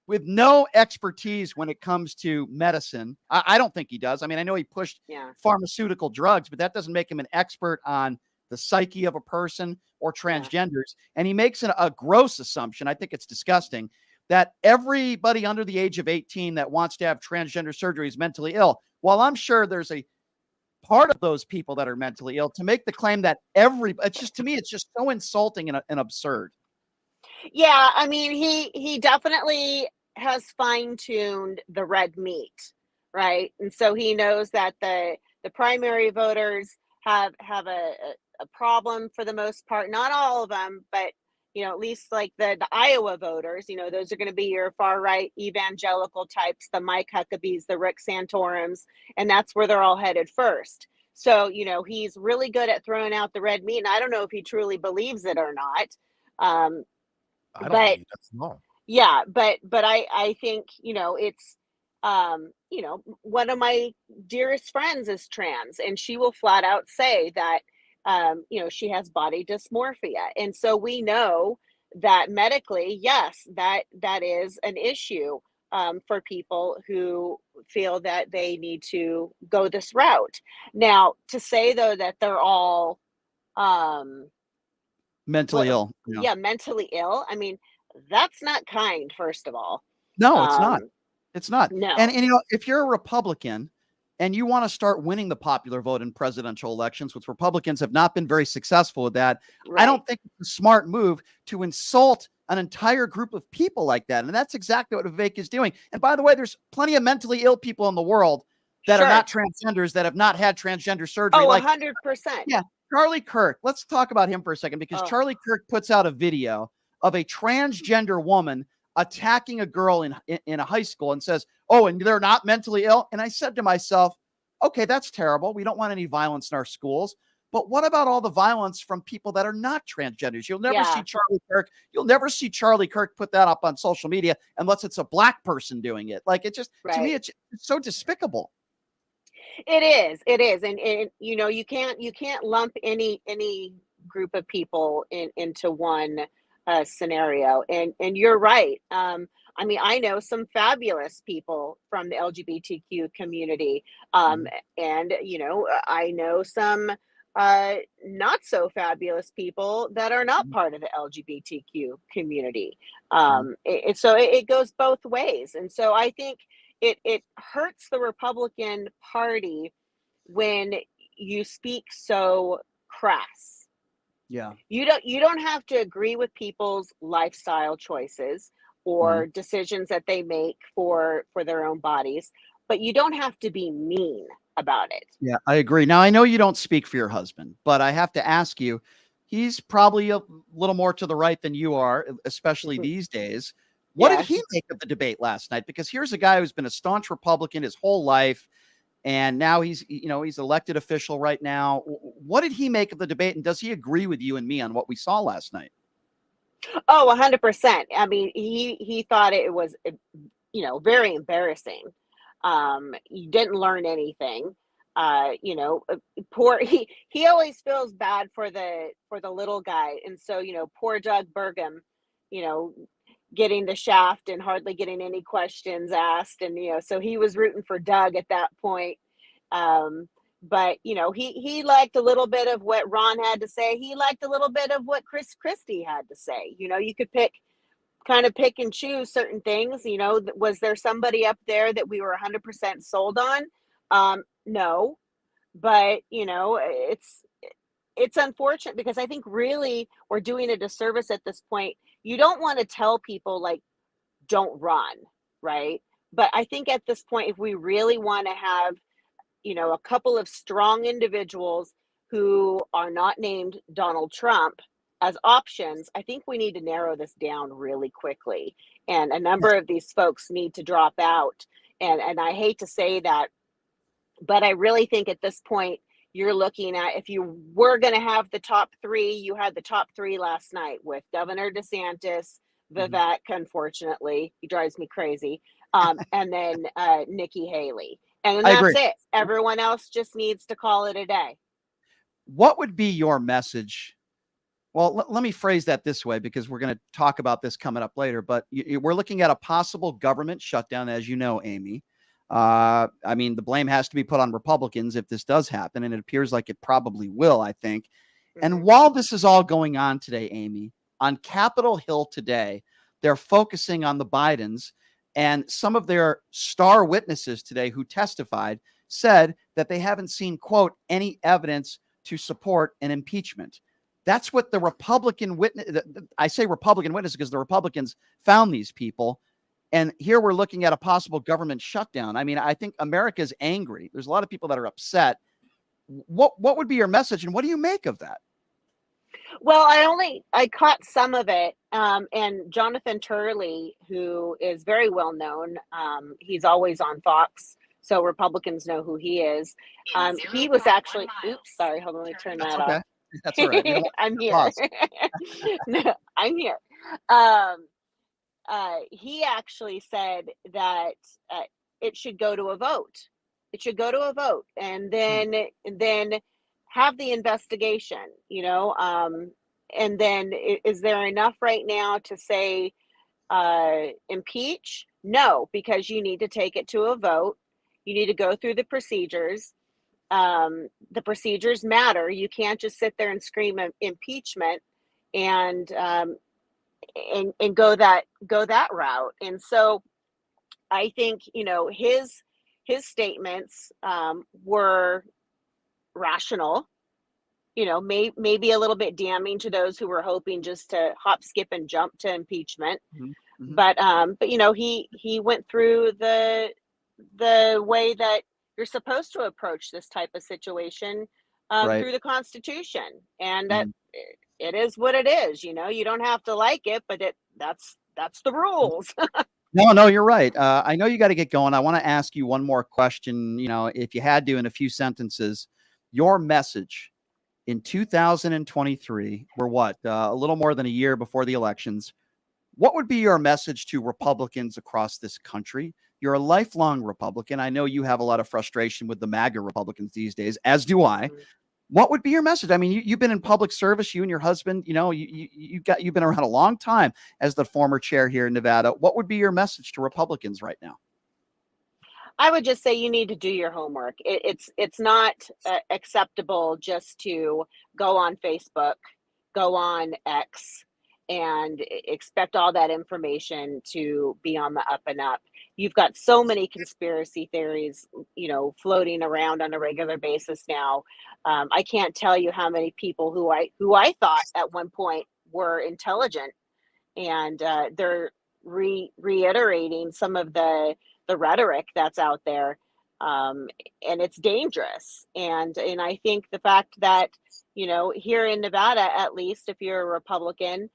with no expertise when it comes to medicine? I don't think he does. I mean, I know he pushed pharmaceutical drugs, but that doesn't make him an expert on the psyche of a person or transgenders. And he makes a gross assumption. I think it's disgusting that everybody under the age of 18 that wants to have transgender surgery is mentally ill. While I'm sure there's a part of those people that are mentally ill, to make the claim that to me, it's just so insulting and absurd. Yeah, I mean, he definitely has fine-tuned the red meat, right? And so he knows that the primary voters have a problem for the most part. Not all of them, but at least like the Iowa voters, those are going to be your far right evangelical types, the Mike Huckabees, the Rick Santorums, and that's where they're all headed first. So, he's really good at throwing out the red meat, and I don't know if he truly believes it or not. But I think, it's, one of my dearest friends is trans, and she will flat out say that, she has body dysmorphia. And so we know that medically, yes, that is an issue for people who feel that they need to go this route. Now, to say, though, that they're all mentally ill. Yeah, mentally ill. I mean, that's not kind, first of all. No, it's not. It's not. No. And if you're a Republican and you want to start winning the popular vote in presidential elections, which Republicans have not been very successful with that, I don't think it's a smart move to insult an entire group of people like that. And that's exactly what Vivek is doing. And by the way, there's plenty of mentally ill people in the world that are not transgenders, that have not had transgender surgery. Oh, 100%. Yeah. Charlie Kirk. Let's talk about him for a second, because Charlie Kirk puts out a video of a transgender woman attacking a girl in a high school and says, oh, and they're not mentally ill. And I said to myself, okay, that's terrible. We don't want any violence in our schools. But what about all the violence from people that are not transgenders? You'll never see Charlie Kirk. You'll never see Charlie Kirk put that up on social media unless it's a black person doing it. Like, it just, to me, it's so despicable. It is. And you can't lump any group of people into one scenario. And you're right. I mean, I know some fabulous people from the LGBTQ community. And, I know some not so fabulous people that are not part of the LGBTQ community. So it goes both ways. And so I think it hurts the Republican Party when you speak so crass. Yeah. You don't have to agree with people's lifestyle choices or decisions that they make for their own bodies, but you don't have to be mean about it. Yeah, I agree. Now, I know you don't speak for your husband, but I have to ask you, he's probably a little more to the right than you are, especially these days. What did he make of the debate last night? Because here's a guy who's been a staunch Republican his whole life, and now he's elected official right now. What did he make of the debate, and does he agree with you and me on what we saw last night? Oh, 100%. I mean, he thought it was, very embarrassing. He didn't learn anything. He always feels bad for the little guy. And so, poor Doug Burgum, getting the shaft and hardly getting any questions asked. And, so he was rooting for Doug at that point. But, he liked a little bit of what Ron had to say. He liked a little bit of what Chris Christie had to say. You could pick and choose certain things. Was there somebody up there that we were 100% sold on? No, but, it's unfortunate because I think really we're doing a disservice at this point. You don't want to tell people like, don't run, right? But I think at this point, if we really want to have, a couple of strong individuals who are not named Donald Trump as options, I think we need to narrow this down really quickly. And a number of these folks need to drop out. And I hate to say that, but I really think at this point, you're looking at, if you were going to have the top three, you had the top three last night with Governor DeSantis, Vivek, unfortunately, he drives me crazy, and then Nikki Haley. And then that's it. Everyone else just needs to call it a day. What would be your message? Well, let me phrase that this way, because we're going to talk about this coming up later, but we're looking at a possible government shutdown, as you know, Amy. I mean, the blame has to be put on Republicans if this does happen, and it appears like it probably will, I think. And while this is all going on today, Amy, on Capitol Hill today, they're focusing on the Bidens, and some of their star witnesses today who testified said that they haven't seen, quote, any evidence to support an impeachment. That's what the Republican witness, I say Republican witness because the Republicans found these people. And here we're looking at a possible government shutdown. I mean, I think America's angry. There's a lot of people that are upset. What would be your message, and what do you make of that? Well, I caught some of it. And Jonathan Turley, who is very well known, he's always on Fox, so Republicans know who he is. He was actually, oops, sorry, hold on, let me turn that off. That's all right. I'm here. No, I'm here. He actually said that it should go to a vote. It should go to a vote, and then have the investigation. And then is there enough right now to say impeach? No, because you need to take it to a vote. You need to go through the procedures. The procedures matter. You can't just sit there and scream impeachment and go that route. And so I think, his statements were rational, maybe a little bit damning to those who were hoping just to hop, skip, and jump to impeachment. But he went through the way that you're supposed to approach this type of situation through the Constitution, and that it is what it is. You don't have to like it, but that's the rules. No, you're right. I know you got to get going. I want to ask you one more question. If you had to, in a few sentences, your message in 2023, we're what, a little more than a year before the elections. What would be your message to Republicans across this country? You're a lifelong Republican. I know you have a lot of frustration with the MAGA Republicans these days, as do I. What would be your message? I mean, you've been in public service, you and your husband, you've been around a long time as the former chair here in Nevada. What would be your message to Republicans right now? I would just say you need to do your homework. It's not acceptable just to go on Facebook, go on X, and expect all that information to be on the up and up. You've got so many conspiracy theories, floating around on a regular basis now. I can't tell you how many people who I thought at one point were intelligent, and they're reiterating some of the rhetoric that's out there, and it's dangerous. And I think the fact that here in Nevada, at least if you're a Republican,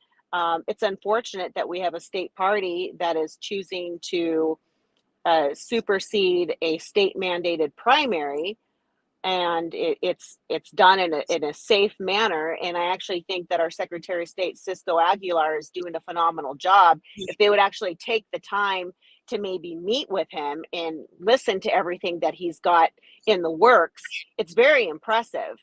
it's unfortunate that we have a state party that is choosing to supersede a state mandated primary, and it's done in a safe manner. And I actually think that our Secretary of State Cisco Aguilar is doing a phenomenal job. If they would actually take the time to maybe meet with him and listen to everything that he's got in the works, it's very impressive.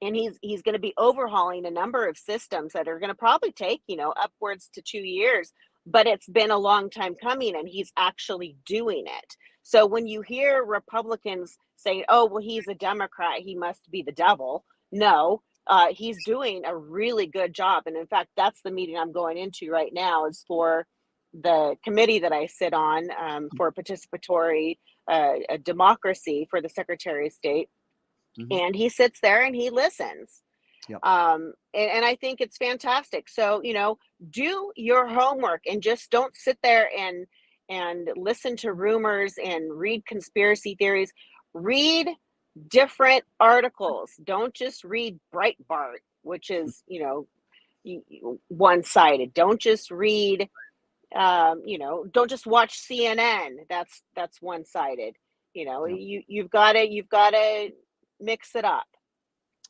And he's going to be overhauling a number of systems that are going to probably take, upwards to 2 years but it's been a long time coming and he's actually doing it. So when you hear Republicans saying, oh, well, he's a Democrat, he must be the devil. No, he's doing a really good job. And in fact, that's the meeting I'm going into right now, is for the committee that I sit on for participatory democracy for the Secretary of State. And he sits there and he listens. Yep. And I think it's fantastic. So, do your homework and just don't sit there and listen to rumors and read conspiracy theories. Read different articles. Don't just read Breitbart, which is, one-sided. Don't just read, don't just watch CNN. That's one-sided. You've got to mix it up.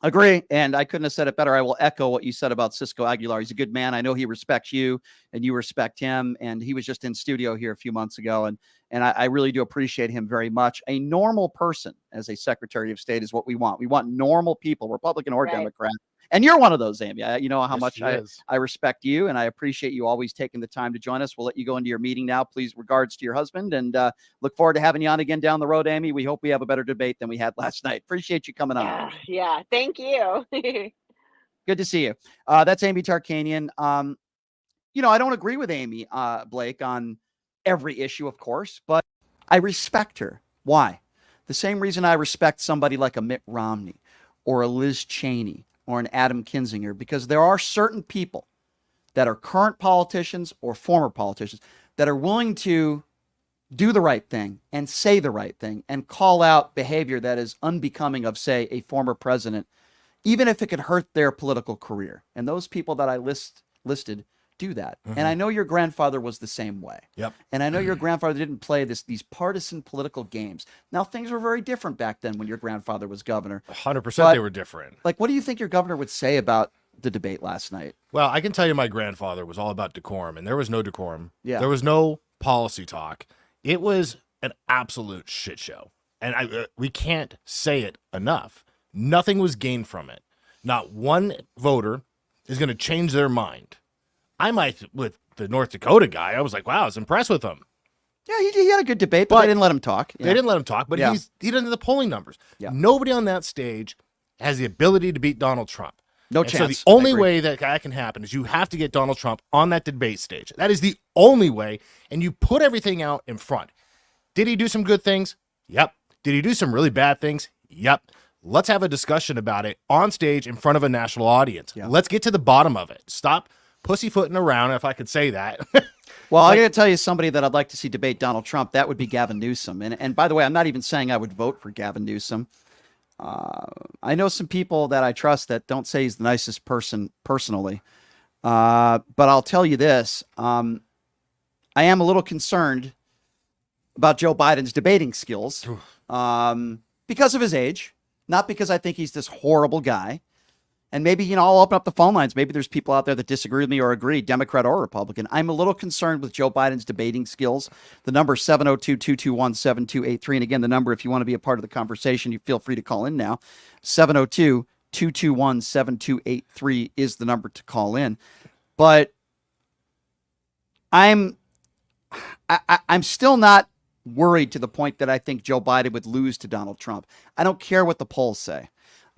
Agree. And I couldn't have said it better. I will echo what you said about Cisco Aguilar. He's a good man. I know he respects you and you respect him. And he was just in studio here a few months ago. And I really do appreciate him very much. A normal person as a Secretary of State is what we want. We want normal people, Republican or Democrat. And you're one of those, Amy. You know how much I respect you, and I appreciate you always taking the time to join us. We'll let you go into your meeting now. Please, regards to your husband, and look forward to having you on again down the road, Amy. We hope we have a better debate than we had last night. Appreciate you coming on. Yeah. Thank you. Good to see you. That's Amy Tarkanian. I don't agree with Amy, Blake, on every issue, of course, but I respect her. Why? The same reason I respect somebody like a Mitt Romney or a Liz Cheney or an Adam Kinzinger, because there are certain people that are current politicians or former politicians that are willing to do the right thing and say the right thing and call out behavior that is unbecoming of, say, a former president, even if it could hurt their political career. And those people that I listed do that. And I know your grandfather was the same way. Yep. And I know your grandfather didn't play these partisan political games. Now, things were very different back then when your grandfather was governor. 100% they were different. Like, what do you think your governor would say about the debate last night? Well, I can tell you my grandfather was all about decorum, and there was no decorum. Yeah. There was no policy talk. It was an absolute shit show. And we can't say it enough. Nothing was gained from it. Not one voter is going to change their mind. I might, with the North Dakota guy, I was like, wow, I was impressed with him. Yeah, he had a good debate, but they didn't let him talk. They didn't let him talk, but he doesn't have the polling numbers. Yeah. Nobody on that stage has the ability to beat Donald Trump. No And chance. So the only way that can happen is you have to get Donald Trump on that debate stage. That is the only way, and you put everything out in front. Did he do some good things? Yep. Did he do some really bad things? Yep. Let's have a discussion about it on stage in front of a national audience. Yeah. Let's get to the bottom of it. Stop pussyfooting around, if I could say that. Well, I got to tell you somebody that I'd like to see debate Donald Trump. That would be Gavin Newsom. And by the way, I'm not even saying I would vote for Gavin Newsom. I know some people that I trust that don't say he's the nicest person personally. But I'll tell you this. I am a little concerned about Joe Biden's debating skills because of his age, not because I think he's this horrible guy. And maybe, I'll open up the phone lines. Maybe there's people out there that disagree with me or agree, Democrat or Republican. I'm a little concerned with Joe Biden's debating skills. The number is 702-221-7283. And again, the number, if you want to be a part of the conversation, you feel free to call in now. 702-221-7283 is the number to call in. But I'm still not worried to the point that I think Joe Biden would lose to Donald Trump. I don't care what the polls say.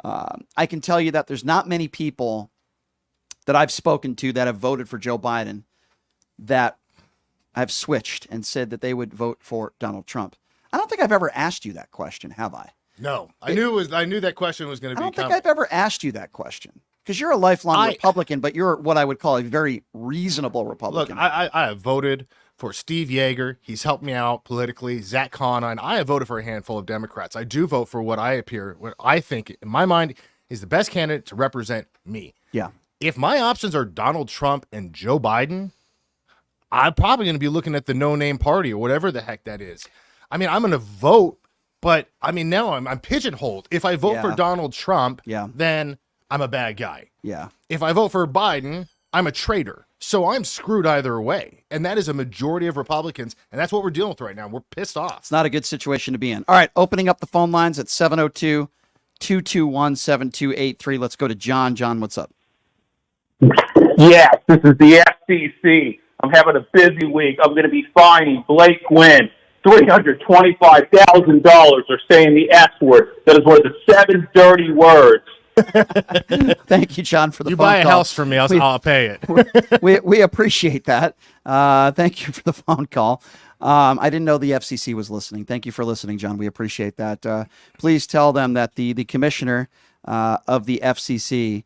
I can tell you that there's not many people that I've spoken to that have voted for Joe Biden that have switched and said that they would vote for Donald Trump. I don't think I've ever asked you that question, have I? No, I knew that question was going to be coming. I don't think I've ever asked you that question because you're a lifelong Republican, but you're what I would call a very reasonable Republican. Look, I have voted for Steve Yeager. He's helped me out politically. Zach Conine. I have voted for a handful of Democrats. I do vote for what I think, in my mind, is the best candidate to represent me. Yeah. If my options are Donald Trump and Joe Biden, I'm probably going to be looking at the no-name party or whatever the heck that is. I mean, I'm going to vote, but I mean, now I'm pigeonholed. If I vote for Donald Trump, then I'm a bad guy. Yeah. If I vote for Biden, I'm a traitor. So I'm screwed either way. And that is a majority of Republicans. And that's what we're dealing with right now. We're pissed off. It's not a good situation to be in. All right. Opening up the phone lines at 702-221-7283. Let's go to John. John, what's up? Yes, this is the FCC. I'm having a busy week. I'm going to be fining Blake Guinn $325,000 for saying the S word. That is one of the 7 dirty words. Thank you, John, for the you phone buy a call. house from me, I'll pay it. we appreciate that. Thank you for the phone call. I didn't know the FCC was listening. Thank you for listening, John. We appreciate that. Please tell them that the commissioner of the FCC,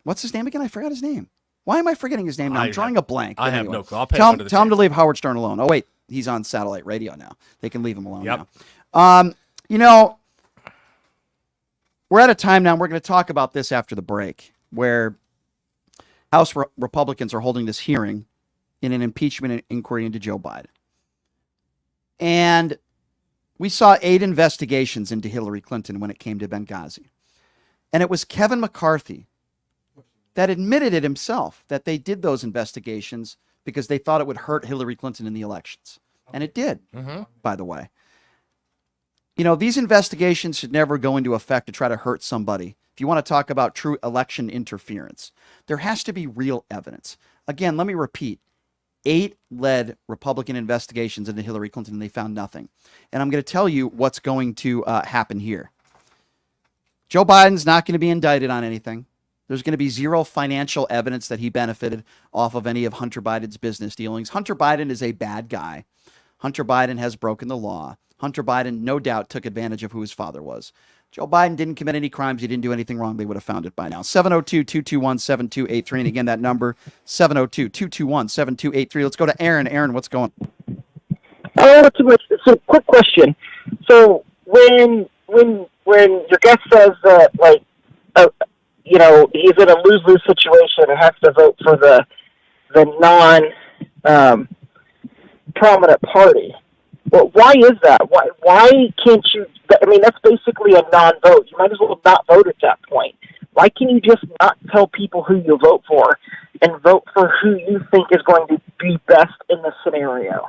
what's his name again? I forgot his name. Why am I forgetting his name now? I'm drawing a blank. I have no clue. I'll pay tell him him to leave Howard Stern alone. Oh, wait. He's on satellite radio now. They can leave him alone now. You know, we're at a time now, and we're going to talk about this after the break, where House Republicans are holding this hearing in an impeachment inquiry into Joe Biden. And we saw 8 investigations into Hillary Clinton when it came to Benghazi. And it was Kevin McCarthy that admitted it himself that they did those investigations because they thought it would hurt Hillary Clinton in the elections. And it did, by the way. You know, these investigations should never go into effect to try to hurt somebody. If you want to talk about true election interference, there has to be real evidence. Again, let me repeat. 8 led Republican investigations into Hillary Clinton, and they found nothing. And I'm going to tell you what's going to happen here. Joe Biden's not going to be indicted on anything. There's going to be zero financial evidence that he benefited off of any of Hunter Biden's business dealings. Hunter Biden is a bad guy. Hunter Biden has broken the law. Hunter Biden, no doubt, took advantage of who his father was. Joe Biden didn't commit any crimes. He didn't do anything wrong. They would have found it by now. 702-221-7283. And again, that number, 702-221-7283. Let's go to Aaron. Aaron, what's going on? It's a quick question. So when your guest says that, you know, he's in a lose-lose situation and has to vote for the non-prominent party, well, why is that? Why can't you? I mean, that's basically a non-vote. You might as well not vote at that point. Why can you just not tell people who you vote for and vote for who you think is going to be best in the scenario?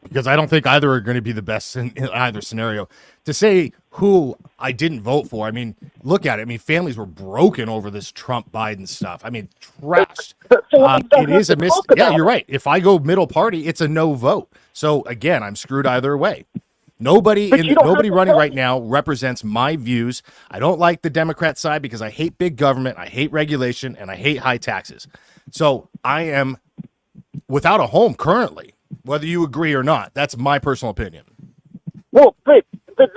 Because I don't think either are going to be the best in either scenario. To say who I didn't vote for, I mean, look at it. I mean, families were broken over this Trump-Biden stuff. I mean, trashed. It is a miss. Yeah, you're right. If I go middle party, it's a no vote. So, again, I'm screwed either way. Nobody running right now represents my views. I don't like the Democrat side because I hate big government, I hate regulation, and I hate high taxes. So I am without a home currently, whether you agree or not. That's my personal opinion. Well, but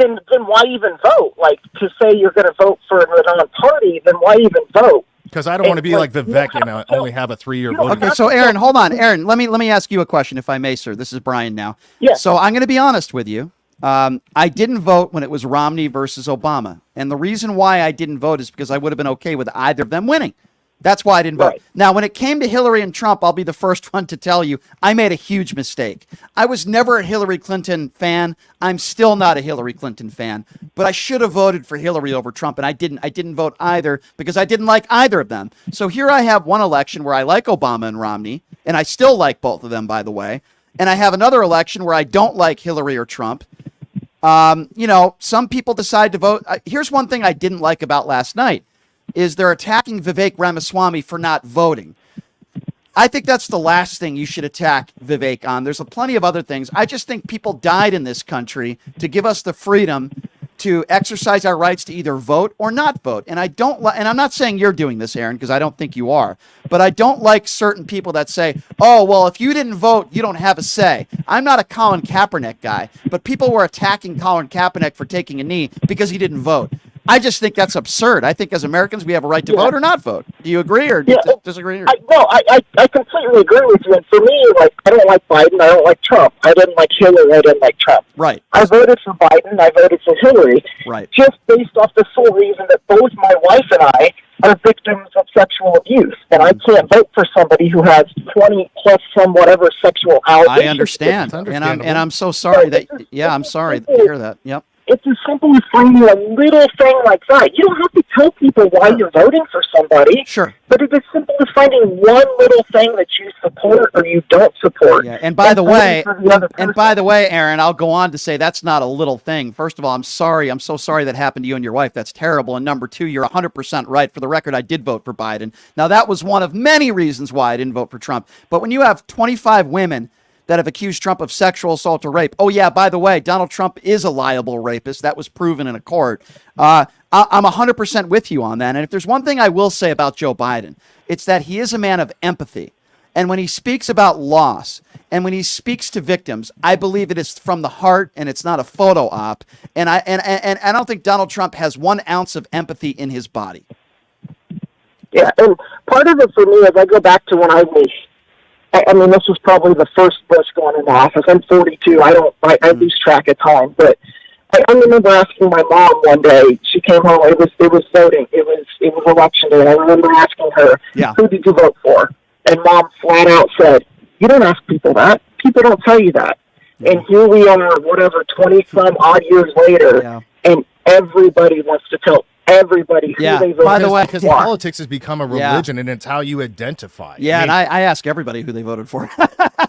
then why even vote? Like, to say you're going to vote for the non-party, then why even vote? Because I don't want to be like Vivek and only have a 3-year voting. Okay, so Aaron, hold on. Aaron, let me ask you a question, if I may, sir. This is Brian now. Yeah. So I'm going to be honest with you. I didn't vote when it was Romney versus Obama. And the reason why I didn't vote is because I would have been okay with either of them winning. That's why I didn't vote. Now, when it came to Hillary and Trump, I'll be the first one to tell you I made a huge mistake. I was never a Hillary Clinton fan. I'm still not a Hillary Clinton fan. But I should have voted for Hillary over Trump, and I didn't. I didn't vote either because I didn't like either of them. So here I have one election where I like Obama and Romney, and I still like both of them, by the way. And I have another election where I don't like Hillary or Trump. You know, some people decide to vote. Here's one thing I didn't like about last night. Is they're attacking Vivek Ramaswamy for not voting. I think that's the last thing you should attack Vivek on. There's plenty of other things. I just think people died in this country to give us the freedom to exercise our rights to either vote or not vote. And and I'm not saying you're doing this, Aaron, because I don't think you are, but I don't like certain people that say, oh, well, if you didn't vote, you don't have a say. I'm not a Colin Kaepernick guy, but people were attacking Colin Kaepernick for taking a knee because he didn't vote. I just think that's absurd. I think as Americans, we have a right to vote or not vote. Do you agree or disagree? I completely agree with you. And for me, like, I don't like Biden. I don't like Trump. I didn't like Hillary. I didn't like Trump. Right. I voted for Biden. I voted for Hillary. Right. Just based off the sole reason that both my wife and I are victims of sexual abuse. And I can't vote for somebody who has 20 plus some whatever sexual allegations. I understand. And I'm so sorry I'm sorry to hear that. Yep. It's as simple as finding a little thing like that. You don't have to tell people why you're voting for somebody. Sure. But it's as simple as finding one little thing that you support or you don't support. Yeah. And by the way, Aaron, I'll go on to say that's not a little thing. First of all, I'm sorry. I'm so sorry that happened to you and your wife. That's terrible. And number two, you're 100% right. For the record, I did vote for Biden. Now, that was one of many reasons why I didn't vote for Trump. But when you have 25 women that have accused Trump of sexual assault or rape. Oh, yeah, by the way, Donald Trump is a liable rapist. That was proven in a court. I'm 100% with you on that. And if there's one thing I will say about Joe Biden, it's that he is a man of empathy. And when he speaks about loss and when he speaks to victims, I believe it is from the heart and it's not a photo op. And I don't think Donald Trump has 1 ounce of empathy in his body. Yeah, and part of it for me is I go back to when I was, I mean, this was probably the first Bush going into office. I'm 42. I lose track of time, but I remember asking my mom one day. She came home. It was voting. It was election day. And I remember asking her, "Who did you vote for?" And Mom flat out said, "You don't ask people that. People don't tell you that." And here we are, whatever, 20 some odd years later, and everybody wants to tell everybody who they voted. By the way, because politics has become a religion, and it's how you identify. Yeah, and I ask everybody who they voted for.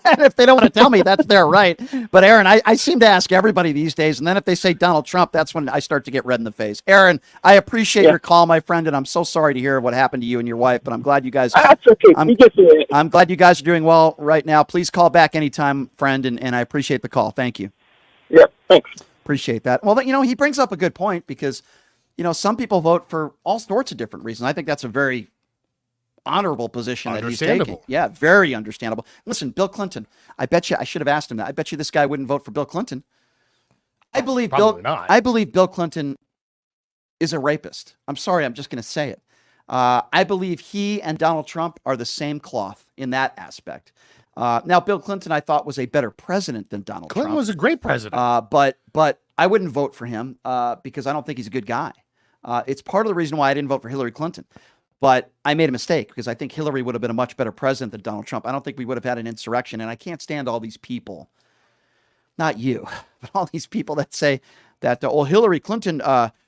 And if they don't want to tell me, that's their right. But Aaron, I seem to ask everybody these days, and then if they say Donald Trump, that's when I start to get red in the face. Aaron, I appreciate your call, my friend, and I'm so sorry to hear what happened to you and your wife, but I'm glad you guys... That's okay. I'm glad you guys are doing well right now. Please call back anytime, friend, and I appreciate the call. Thank you. Yeah, thanks. Appreciate that. Well, he brings up a good point because... some people vote for all sorts of different reasons. I think that's a very honorable position that he's taking. Yeah, very understandable. Listen, Bill Clinton, I bet you, I should have asked him that. I bet you this guy wouldn't vote for Bill Clinton. I believe Bill Clinton is a rapist. I'm sorry, I'm just going to say it. I believe he and Donald Trump are the same cloth in that aspect. Now, Bill Clinton, I thought, was a better president than Donald Trump. Clinton was a great president. But I wouldn't vote for him because I don't think he's a good guy. It's part of the reason why I didn't vote for Hillary Clinton. But I made a mistake because I think Hillary would have been a much better president than Donald Trump. I don't think we would have had an insurrection. And I can't stand all these people, not you, but all these people that say that, Hillary Clinton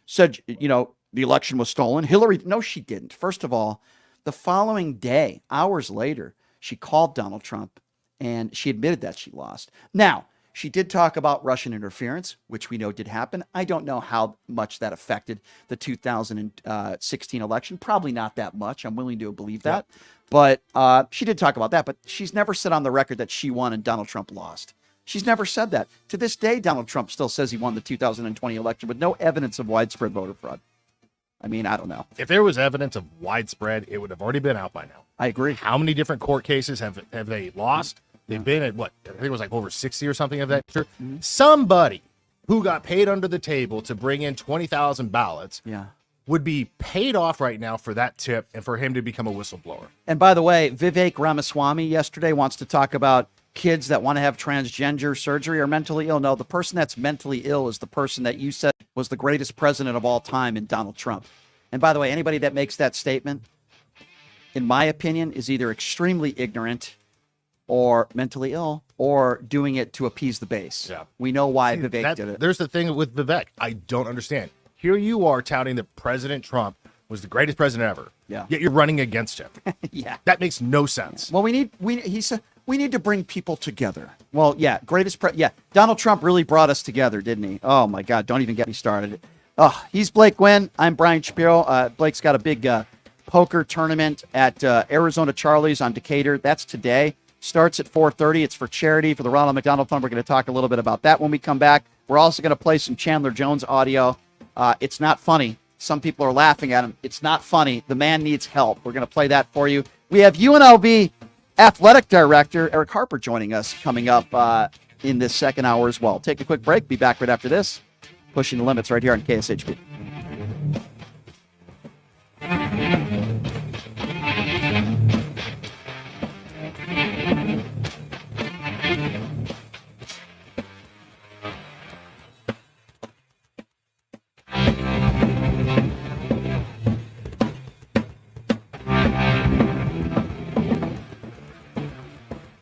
said, the election was stolen. No, she didn't. First of all, the following day, hours later, she called Donald Trump and she admitted that she lost. Now, she did talk about Russian interference, which we know did happen. I don't know how much that affected the 2016 election. Probably not that much. I'm willing to believe that. But she did talk about that. But she's never said on the record that she won and Donald Trump lost. She's never said that. To this day, Donald Trump still says he won the 2020 election with no evidence of widespread voter fraud. I mean, I don't know. If there was evidence of widespread, it would have already been out by now. I agree. How many different court cases have they lost? They've been at what? I think it was like over 60 or something of that. Somebody who got paid under the table to bring in 20,000 ballots would be paid off right now for that tip and for him to become a whistleblower. And by the way, Vivek Ramaswamy yesterday wants to talk about kids that want to have transgender surgery are mentally ill. No, the person that's mentally ill is the person that you said was the greatest president of all time in Donald Trump. And by the way, anybody that makes that statement, in my opinion, is either extremely ignorant or mentally ill, or doing it to appease the base. Yeah. We know why Vivek did it. There's the thing with Vivek. I don't understand. Here you are touting that President Trump was the greatest president ever. Yeah. Yet you're running against him. Yeah. That makes no sense. Well, he said we need to bring people together. Well, yeah, Donald Trump really brought us together, didn't he? Oh my God, don't even get me started. Oh, he's Blake Guinn. I'm Brian Shapiro. Blake's got a big poker tournament at Arizona Charlie's on Decatur. That's today. Starts at 4:30. It's for charity for the Ronald McDonald Fund. We're going to talk a little bit about that when we come back. We're also going to play some Chandler Jones audio. It's not funny. Some people are laughing at him. It's not funny. The man needs help. We're going to play that for you. We have UNLV Athletic Director Erick Harper joining us coming up in this second hour as well. Take a quick break. Be back right after this. Pushing the limits right here on KSHP.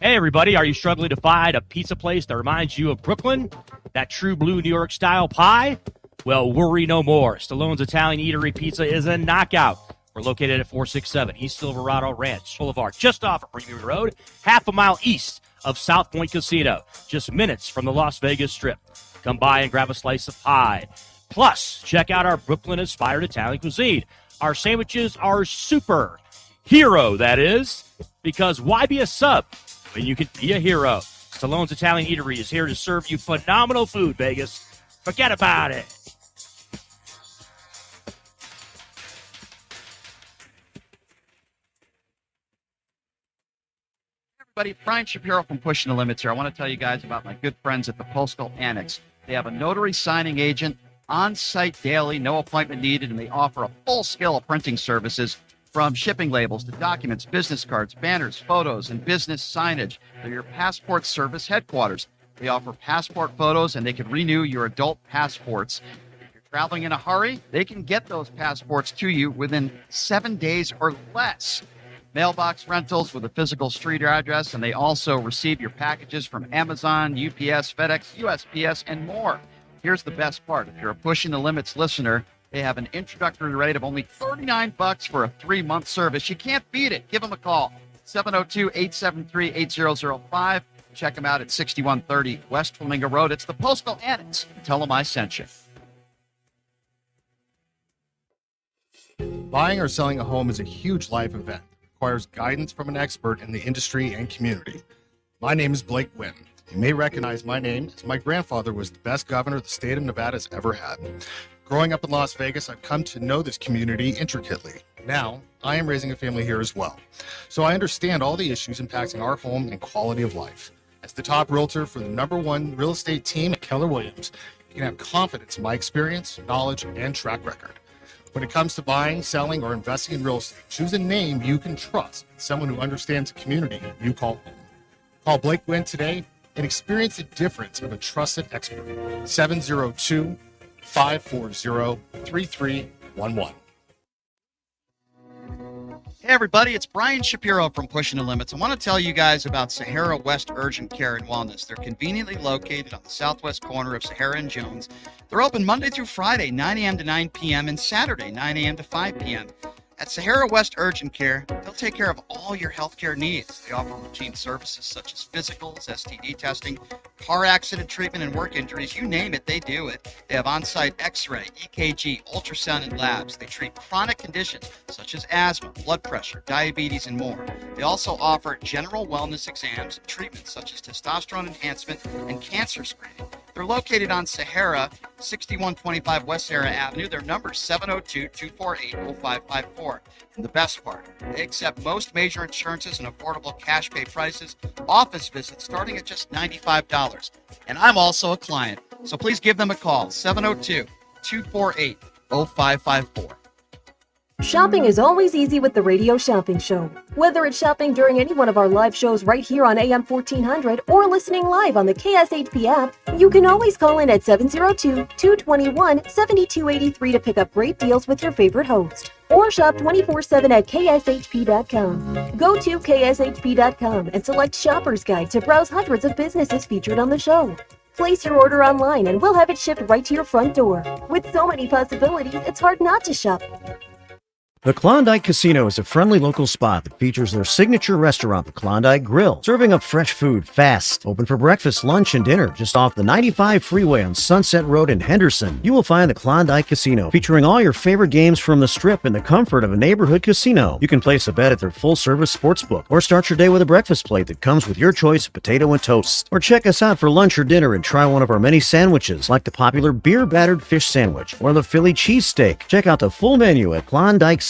Hey, everybody, are you struggling to find a pizza place that reminds you of Brooklyn? that true blue New York style pie? Well, worry no more. Stallone's Italian Eatery Pizza is a knockout. We're located at 467 East Silverado Ranch Boulevard, just off of Premium Road, half a mile east of South Point Casino, just minutes from the Las Vegas Strip. Come by and grab a slice of pie. Plus, check out our Brooklyn-inspired Italian cuisine. Our sandwiches are super. Hero, that is. Because why be a sub when you can be a hero? Stallone's Italian Eatery is here to serve you phenomenal food, Vegas. Forget about it. Everybody, Brian Shapiro from Pushing the Limits here. I want to tell you guys about my good friends at the Postal Annex. They have a notary signing agent on site daily, no appointment needed, and they offer a full scale of printing services from shipping labels to documents, business cards, banners, photos, and business signage. They're your passport service headquarters. They offer passport photos, and they can renew your adult passports. If you're traveling in a hurry, they can get those passports to you within 7 days or less. Mailbox rentals with a physical street address, and they also receive your packages from Amazon, UPS, FedEx, USPS, and more. Here's the best part. If you're a Pushing the Limits listener, they have an introductory rate of only $39 for a 3-month service. You can't beat it. Give them a call, 702-873-8005. Check them out at 6130 West Flamingo Road. It's the Postal Annex. Tell them I sent you. Buying or selling a home is a huge life event. Requires guidance from an expert in the industry and community. My name is Blake Guinn. You may recognize my name as my grandfather was the best governor the state of Nevada has ever had. Growing up in Las Vegas, I've come to know this community intricately. Now, I am raising a family here as well, so I understand all the issues impacting our home and quality of life. As the top realtor for the #1 real estate team at Keller Williams, you can have confidence in my experience, knowledge, and track record. When it comes to buying, selling, or investing in real estate, choose a name you can trust, someone who understands the community you call home. Call Blake Guinn today and experience the difference of a trusted expert. 702-540-3311. Hey everybody, it's Brian Shapiro from Pushing the Limits. I want to tell you guys about Sahara West Urgent Care and Wellness. They're conveniently located on the southwest corner of Sahara and Jones. They're open Monday through Friday, 9 a.m. to 9 p.m. and Saturday, 9 a.m. to 5 p.m. At Sahara West Urgent Care, they'll take care of all your healthcare needs. They offer routine services such as physicals, STD testing, car accident treatment, and work injuries. You name it, they do it. They have on-site x-ray, EKG, ultrasound, and labs. They treat chronic conditions such as asthma, blood pressure, diabetes, and more. They also offer general wellness exams and treatments such as testosterone enhancement and cancer screening. They're located on Sahara, 6125 West Sahara Avenue. Their number is 702-248-0554. And the best part, they accept most major insurances and affordable cash pay prices, office visits starting at just $95. And I'm also a client, so please give them a call, 702-248-0554. Shopping is always easy with the Radio Shopping Show. Whether it's shopping during any one of our live shows right here on AM 1400 or listening live on the KSHP app, you can always call in at 702-221-7283 to pick up great deals with your favorite host. Or shop 24/7 at kshp.com. Go to kshp.com and select Shopper's Guide to browse hundreds of businesses featured on the show. Place your order online and we'll have it shipped right to your front door. With so many possibilities, it's hard not to shop. The Klondike Casino is a friendly local spot that features their signature restaurant, the Klondike Grill, serving up fresh food fast. Open for breakfast, lunch, and dinner just off the 95 freeway on Sunset Road in Henderson. You will find the Klondike Casino, featuring all your favorite games from the Strip in the comfort of a neighborhood casino. You can place a bet at their full-service sportsbook, or start your day with a breakfast plate that comes with your choice of potato and toast. Or check us out for lunch or dinner and try one of our many sandwiches, like the popular beer-battered fish sandwich or the Philly cheesesteak. Check out the full menu at KlondikeSunset.com.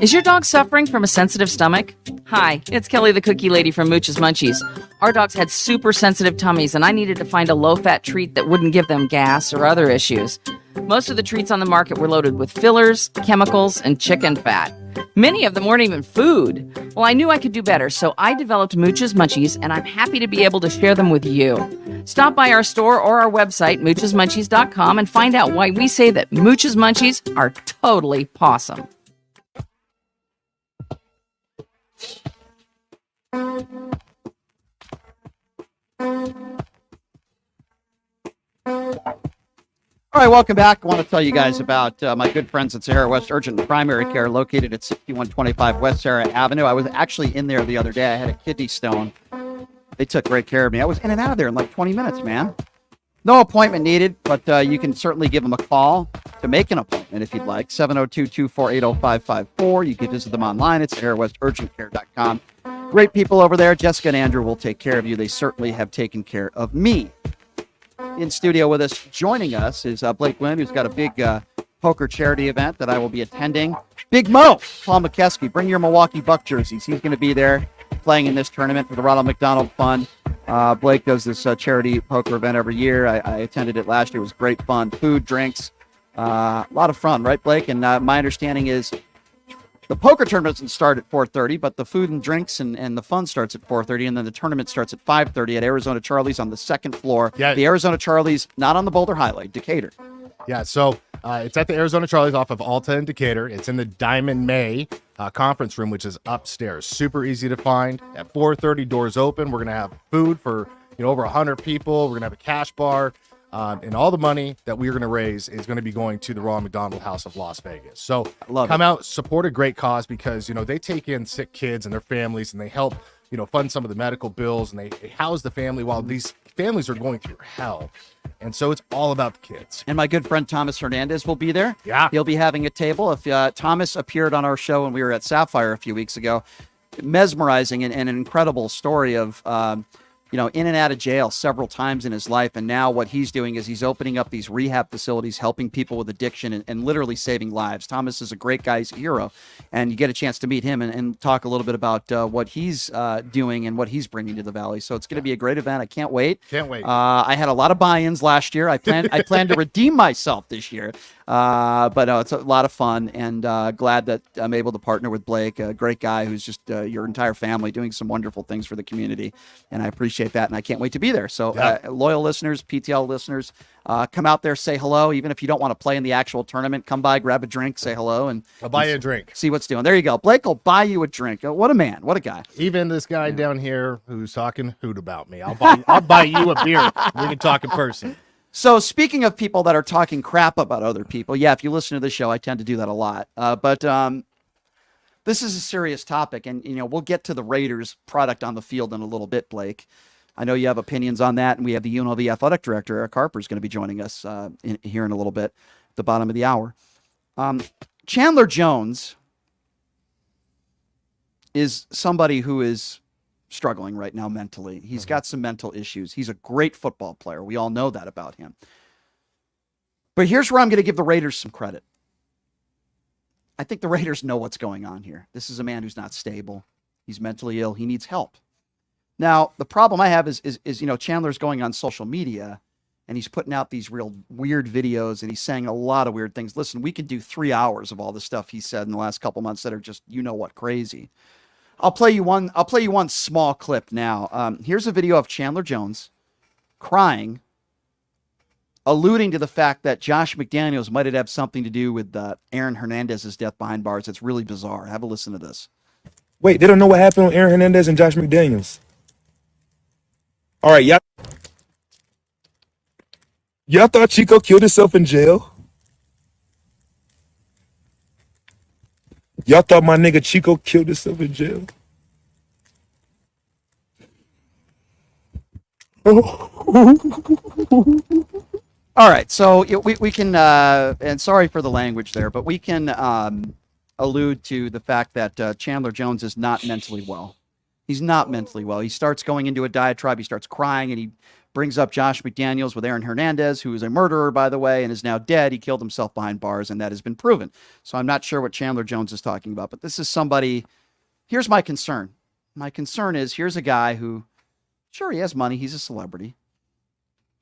Is your dog suffering from a sensitive stomach? Hi, it's Kelly the Cookie Lady from Mooch's Munchies. Our dogs had super sensitive tummies and I needed to find a low-fat treat that wouldn't give them gas or other issues. Most of the treats on the market were loaded with fillers, chemicals, and chicken fat. Many of them weren't even food. Well, I knew I could do better, so I developed Mooch's Munchies, and I'm happy to be able to share them with you. Stop by our store or our website, moochesmunchies.com, and find out why we say that Mooch's Munchies are totally pawsome. All right, welcome back. I want to tell you guys about my good friends at Sahara West Urgent Primary Care, located at 6125 West Sahara Avenue. I was actually in there the other day. I had a kidney stone. They took great care of me. I was in and out of there in like 20 minutes, man. No appointment needed, but you can certainly give them a call to make an appointment if you'd like. 702-248-0554. You can visit them online at SaharaWestUrgentCare.com. Great people over there. Jessica and Andrew will take care of you. They certainly have taken care of me. In studio with us, joining us, is Blake Guinn, who's got a big poker charity event that I will be attending. Big Mo, Paul McKeskey, bring your Milwaukee Buck jerseys. He's going to be there playing in this tournament for the Ronald McDonald Fund. Blake does this charity poker event every year. I attended it last year. It was great fun. Food, drinks, a lot of fun, right, Blake? And my understanding is the poker tournament doesn't start at 4:30, but the food and drinks and the fun starts at 4:30, and then the tournament starts at 5:30 at Arizona Charlie's on the second floor. Yeah. The Arizona Charlie's, not on the Boulder Highway, Decatur. Yeah, so it's at the Arizona Charlie's off of Alta and Decatur. It's in the Diamond May conference room, which is upstairs. Super easy to find. At 4:30, doors open. We're going to have food for over 100 people. We're going to have a cash bar. And all the money that we're going to raise is going to be going to the Ronald McDonald House of Las Vegas. So come out, support a great cause, because, they take in sick kids and their families, and they help, fund some of the medical bills, and they house the family while these families are going through hell. And so it's all about the kids. And my good friend Thomas Hernandez will be there. Yeah. He'll be having a table. If Thomas appeared on our show when we were at Sapphire a few weeks ago, mesmerizing and an incredible story of in and out of jail several times in his life. And now what he's doing is he's opening up these rehab facilities, helping people with addiction and literally saving lives. Thomas is a great guy. He's a hero. And you get a chance to meet him and talk a little bit about what he's doing and what he's bringing to the Valley. So it's going to be a great event. I can't wait. Can't wait. I had a lot of buy-ins last year. I plan to redeem myself this year. But it's a lot of fun, and glad that I'm able to partner with Blake, a great guy who's just your entire family doing some wonderful things for the community. And I appreciate that, and I can't wait to be there. So loyal listeners, PTL listeners, come out there, say hello. Even if you don't want to play in the actual tournament, come by, grab a drink, say hello, and I'll buy you a drink. See what's doing. There you go. Blake will buy you a drink. What a man. What a guy. Even this guy down here who's talking hoot about me. I'll buy you a beer. We can talk in person. So speaking of people that are talking crap about other people, if you listen to the show, I tend to do that a lot. But this is a serious topic, and we'll get to the Raiders product on the field in a little bit, Blake. I know you have opinions on that, and we have the UNLV athletic director, Erick Harper, is going to be joining us here in a little bit, at the bottom of the hour. Chandler Jones is somebody who is struggling right now mentally. He's got some mental issues. He's a great football player. We all know that about him. But here's where I'm going to give the Raiders some credit. I think the Raiders know what's going on here. This is a man who's not stable. He's mentally ill. He needs help. Now, the problem I have is Chandler's going on social media, and he's putting out these real weird videos, and he's saying a lot of weird things. Listen, we could do 3 hours of all the stuff he said in the last couple months that are just, crazy. I'll play you one small clip now. Here's a video of Chandler Jones crying, alluding to the fact that Josh McDaniels might have something to do with Aaron Hernandez's death behind bars. It's really bizarre. Have a listen to this. Wait, they don't know what happened with Aaron Hernandez and Josh McDaniels. All right, y'all thought Chico killed himself in jail? Y'all thought my nigga Chico killed himself in jail? All right, so we can, and sorry for the language there, but we can allude to the fact that Chandler Jones is not mentally well. He's not mentally well. He starts going into a diatribe. He starts crying, and he brings up Josh McDaniels with Aaron Hernandez, who is a murderer, by the way, and is now dead. He killed himself behind bars, and that has been proven. So I'm not sure what Chandler Jones is talking about, but this is somebody. Here's my concern. My concern is, here's a guy who, sure, he has money. He's a celebrity.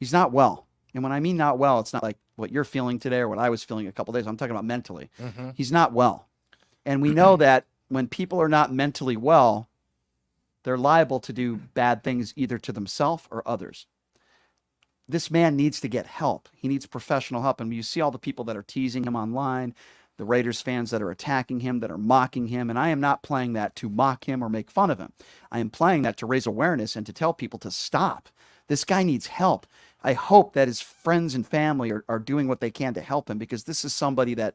He's not well. And when I mean not well, it's not like what you're feeling today or what I was feeling a couple days. I'm talking about mentally. Mm-hmm. He's not well. And we know that when people are not mentally well, they're liable to do bad things either to themselves or others. This man needs to get help. He needs professional help. And you see all the people that are teasing him online, the Raiders fans that are attacking him, that are mocking him. And I am not playing that to mock him or make fun of him. I am playing that to raise awareness and to tell people to stop. This guy needs help. I hope that his friends and family are doing what they can to help him, because this is somebody that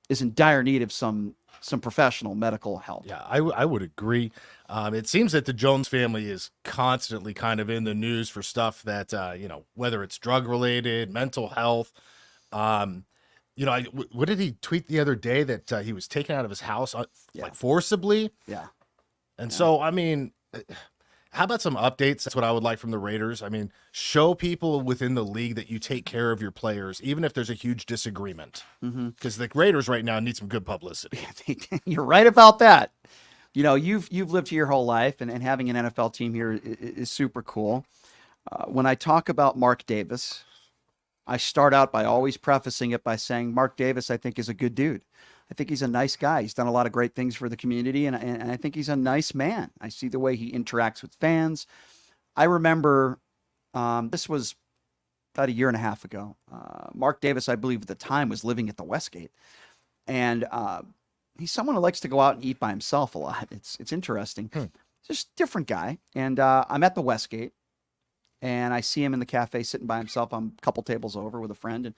is in dire need of some professional medical help. Yeah, I would agree. It seems that the Jones family is constantly kind of in the news for stuff that, whether it's drug related, mental health. What did he tweet the other day, that he was taken out of his house like forcibly? Yeah. And so, I mean, how about some updates? That's what I would like from the Raiders. I mean, show people within the league that you take care of your players, even if there's a huge disagreement. Because the Raiders right now need some good publicity. You're right about that. You've lived here your whole life, and having an NFL team here is super cool. When I talk about Mark Davis, I start out by always prefacing it by saying Mark Davis, I think, is a good dude. I think he's a nice guy. He's done a lot of great things for the community, and I think he's a nice man. I see the way he interacts with fans. I remember this was about a year and a half ago. Mark Davis, I believe at the time, was living at the Westgate, and he's someone who likes to go out and eat by himself a lot. It's interesting. Just different guy. And I'm at the Westgate, and I see him in the cafe sitting by himself. I'm a couple tables over with a friend, and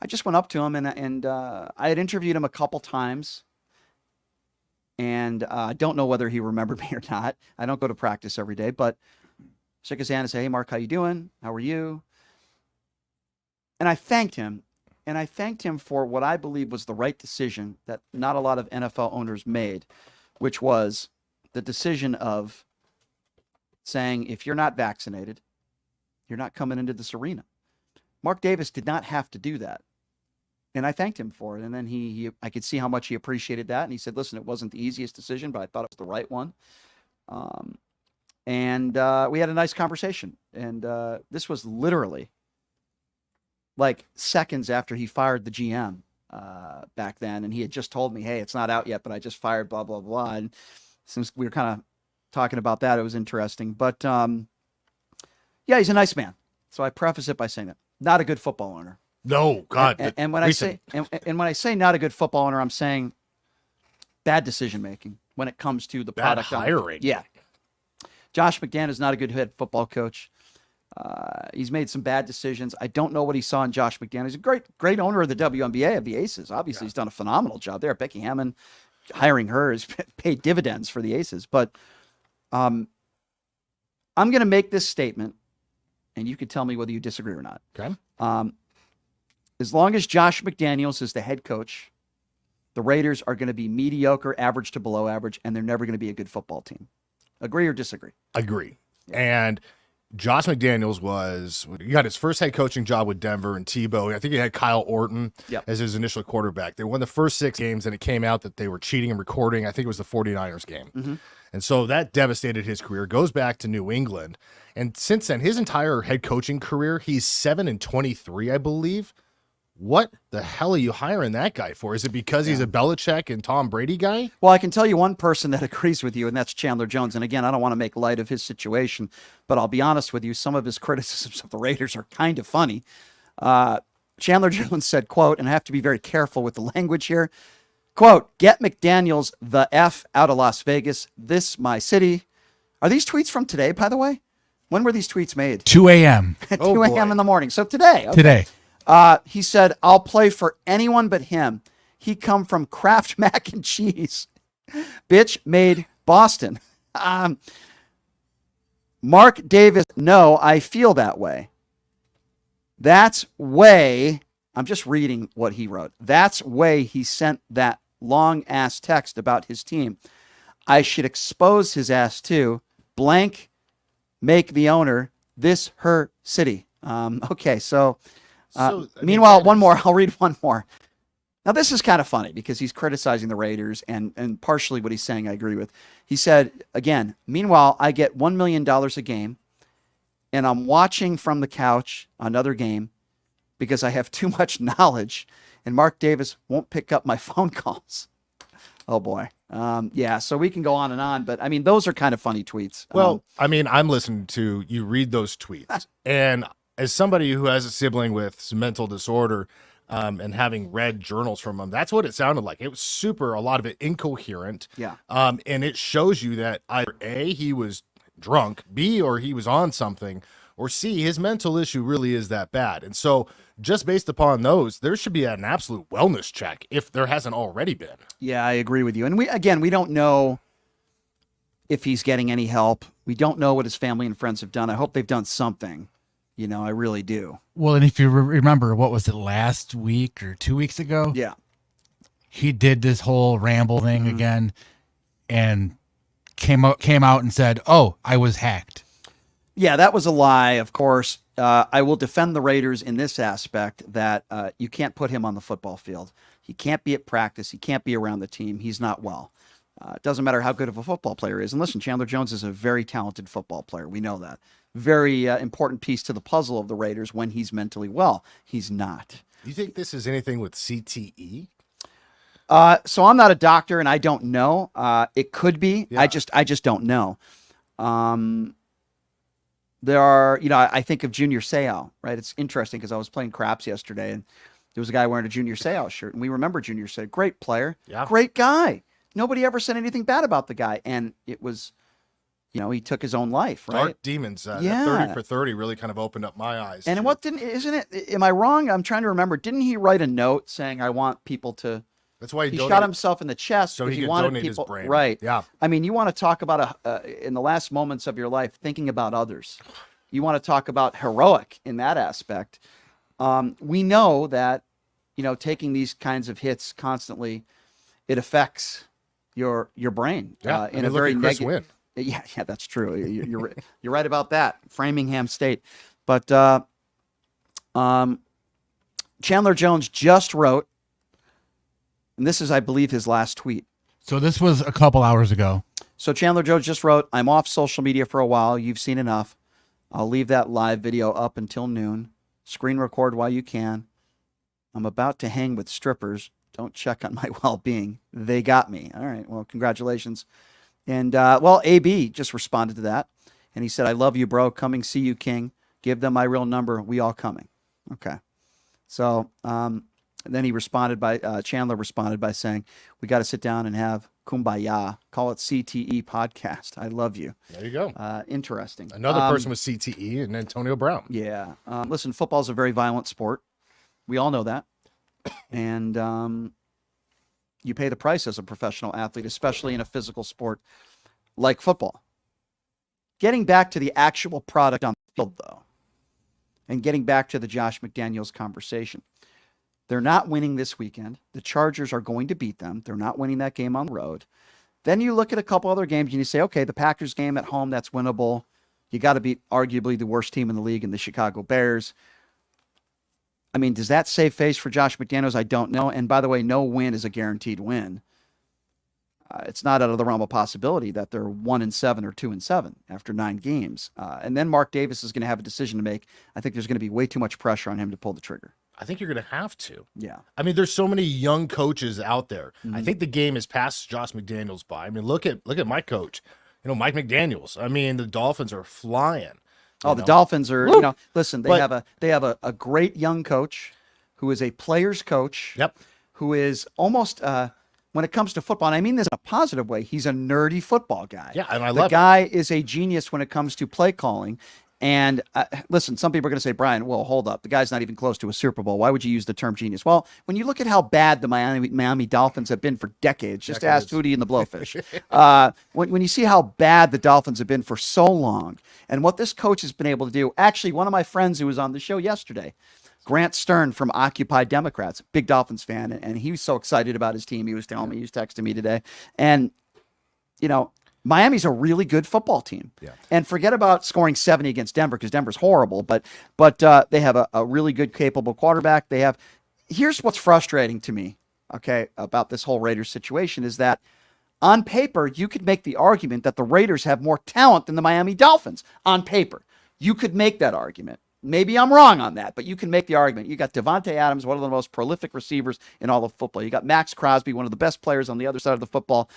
I just went up to him, and I had interviewed him a couple times, and I don't know whether he remembered me or not. I don't go to practice every day, but shook his hand and said, "Hey, Mark, how you doing? How are you?" And I thanked him, and I thanked him for what I believe was the right decision that not a lot of NFL owners made, which was the decision of saying, if you're not vaccinated, you're not coming into this arena. Mark Davis did not have to do that. And I thanked him for it. And then I could see how much he appreciated that. And he said, listen, it wasn't the easiest decision, but I thought it was the right one. And we had a nice conversation. And this was literally like seconds after he fired the GM back then. And he had just told me, hey, it's not out yet, but I just fired blah, blah, blah. And since we were kind of talking about that, it was interesting. But yeah, he's a nice man. So I preface it by saying that. Not a good football owner. No, God. And when I say not a good football owner, I'm saying bad decision making when it comes to the product hiring. Yeah. Josh McDaniels is not a good head football coach. He's made some bad decisions. I don't know what he saw in Josh McDaniels. He's a great owner of the WNBA, of the Aces. Obviously, he's done a phenomenal job there. Becky Hammond, hiring her has paid dividends for the Aces. But I'm going to make this statement, and you can tell me whether you disagree or not. Okay. As long as Josh McDaniels is the head coach, the Raiders are going to be mediocre, average to below average, and they're never going to be a good football team. Agree or disagree? Agree. And Josh McDaniels he got his first head coaching job with Denver and Tebow. I think he had Kyle Orton as his initial quarterback. They won the first 6 games, and it came out that they were cheating and recording. I think it was the 49ers game. Mm-hmm. And so that devastated his career. Goes back to New England. And since then, his entire head coaching career, he's 7-23, I believe. What the hell are you hiring that guy for? Is it because he's a Belichick and Tom Brady guy? Well, I can tell you one person that agrees with you, and that's Chandler Jones. And again, I don't want to make light of his situation, but I'll be honest with you, some of his criticisms of the Raiders are kind of funny. Chandler Jones said, quote, and I have to be very careful with the language here, quote, "Get McDaniels the F out of Las Vegas. This my city." Are these tweets from today, by the way? When were these tweets made? 2 a.m. At 2 a.m. in the morning. So today. Okay. Today. He said, "I'll play for anyone but him. He come from Kraft mac and cheese. Bitch made Boston." Mark Davis, no, I feel that way. That's way, I'm just reading what he wrote. That's way he sent that long ass text about his team. I should expose his ass too. Blank, make the owner this her city. Okay, so meanwhile, one more. I'll read one more. Now, this is kind of funny because he's criticizing the Raiders, and partially what he's saying I agree with. He said, again, meanwhile, I get $1 million a game, and I'm watching from the couch another game because I have too much knowledge, and Mark Davis won't pick up my phone calls. Oh, boy. Yeah, so we can go on, but, I mean, those are kind of funny tweets. Well, I mean, I'm listening to you read those tweets, and as somebody who has a sibling with some mental disorder and having read journals from him, that's what it sounded like. It was a lot of it incoherent. Yeah. And it shows you that either A, he was drunk, B, or he was on something or C, his mental issue really is that bad. And so just based upon those, there should be an absolute wellness check if there hasn't already been. Yeah, I agree with you. And we don't know if he's getting any help. We don't know what his family and friends have done. I hope they've done something. I really do. Well, and if you remember, what was it, last week or 2 weeks ago? Yeah. He did this whole ramble thing again and came out and said, "Oh, I was hacked." Yeah, that was a lie, of course. I will defend the Raiders in this aspect that you can't put him on the football field. He can't be at practice. He can't be around the team. He's not well. It doesn't matter how good of a football player he is. And listen, Chandler Jones is a very talented football player. We know that. Very important piece to the puzzle of the Raiders when he's mentally well. He's not. Do you think this is anything with CTE? So I'm not a doctor and I don't know. It could be. Yeah. I just don't know. There are, I think of Junior Seau, right? It's interesting because I was playing craps yesterday and there was a guy wearing a Junior Seau shirt and we remember Junior Seau, great player, great guy. Nobody ever said anything bad about the guy. And it was, he took his own life, right? Dark Demons, 30 for 30 really kind of opened up my eyes. And am I wrong? I'm trying to remember. Didn't he write a note saying, I want people to, that's why he shot himself in the chest so he could wanted donate people, his brain. Right. Yeah. I mean, you want to talk about in the last moments of your life, thinking about others. You want to talk about heroic in that aspect. We know that, taking these kinds of hits constantly, it affects your brain in a very negative. Yeah, that's true. You're right about that. Framingham State, but Chandler Jones just wrote, and this is, I believe, his last tweet. So this was a couple hours ago. So Chandler Jones just wrote, "I'm off social media for a while. You've seen enough. I'll leave that live video up until noon. Screen record while you can. I'm about to hang with strippers. Don't check on my well-being. They got me." All right. Well, congratulations. And, AB just responded to that. And he said, "I love you, bro. Coming, see you, King. Give them my real number. We all coming." Okay. So then he responded Chandler responded by saying, "We got to sit down and have kumbaya. Call it CTE podcast. I love you." There you go. Interesting. Another person with CTE and Antonio Brown. Yeah. Listen, football is a very violent sport. We all know that. And you pay the price as a professional athlete, especially in a physical sport like football. Getting back to the actual product on the field, though, and getting back to the Josh McDaniels conversation. They're not winning this weekend. The Chargers are going to beat them. They're not winning that game on the road. Then you look at a couple other games and you say, okay, the Packers game at home, that's winnable. You got to beat arguably the worst team in the league in the Chicago Bears. I mean, does that save face for Josh McDaniels? I don't know. And by the way, no win is a guaranteed win. It's not out of the realm of possibility that they're 1-7 or 2-7 after 9 games. And then Mark Davis is going to have a decision to make. I think there's going to be way too much pressure on him to pull the trigger. I think you're going to have to. Yeah. I mean, there's so many young coaches out there. Mm-hmm. I think the game has passed Josh McDaniels by. I mean, look at my coach, Mike McDaniels. I mean, the Dolphins are flying. The Dolphins are, listen, they have a great young coach who is a player's coach. Yep. Who is almost, when it comes to football, and I mean this in a positive way, he's a nerdy football guy. Yeah, and I love it. The guy is a genius when it comes to play calling. And listen, some people are going to say, Brian, well, hold up. The guy's not even close to a Super Bowl. Why would you use the term genius? Well, when you look at how bad the Miami Dolphins have been for decades, just ask Hootie and the Blowfish. When you see how bad the Dolphins have been for so long and what this coach has been able to do. Actually, one of my friends who was on the show yesterday, Grant Stern from Occupy Democrats, big Dolphins fan, and he was so excited about his team. He was telling me, he was texting me today. And, Miami's a really good football team. Yeah. And forget about scoring 70 against Denver because Denver's horrible, but they have a really good, capable quarterback. Here's what's frustrating to me, okay, about this whole Raiders situation is that on paper, you could make the argument that the Raiders have more talent than the Miami Dolphins. On paper, you could make that argument. Maybe I'm wrong on that, but you can make the argument. You got Devontae Adams, one of the most prolific receivers in all of football. You got Max Crosby, one of the best players on the other side of the football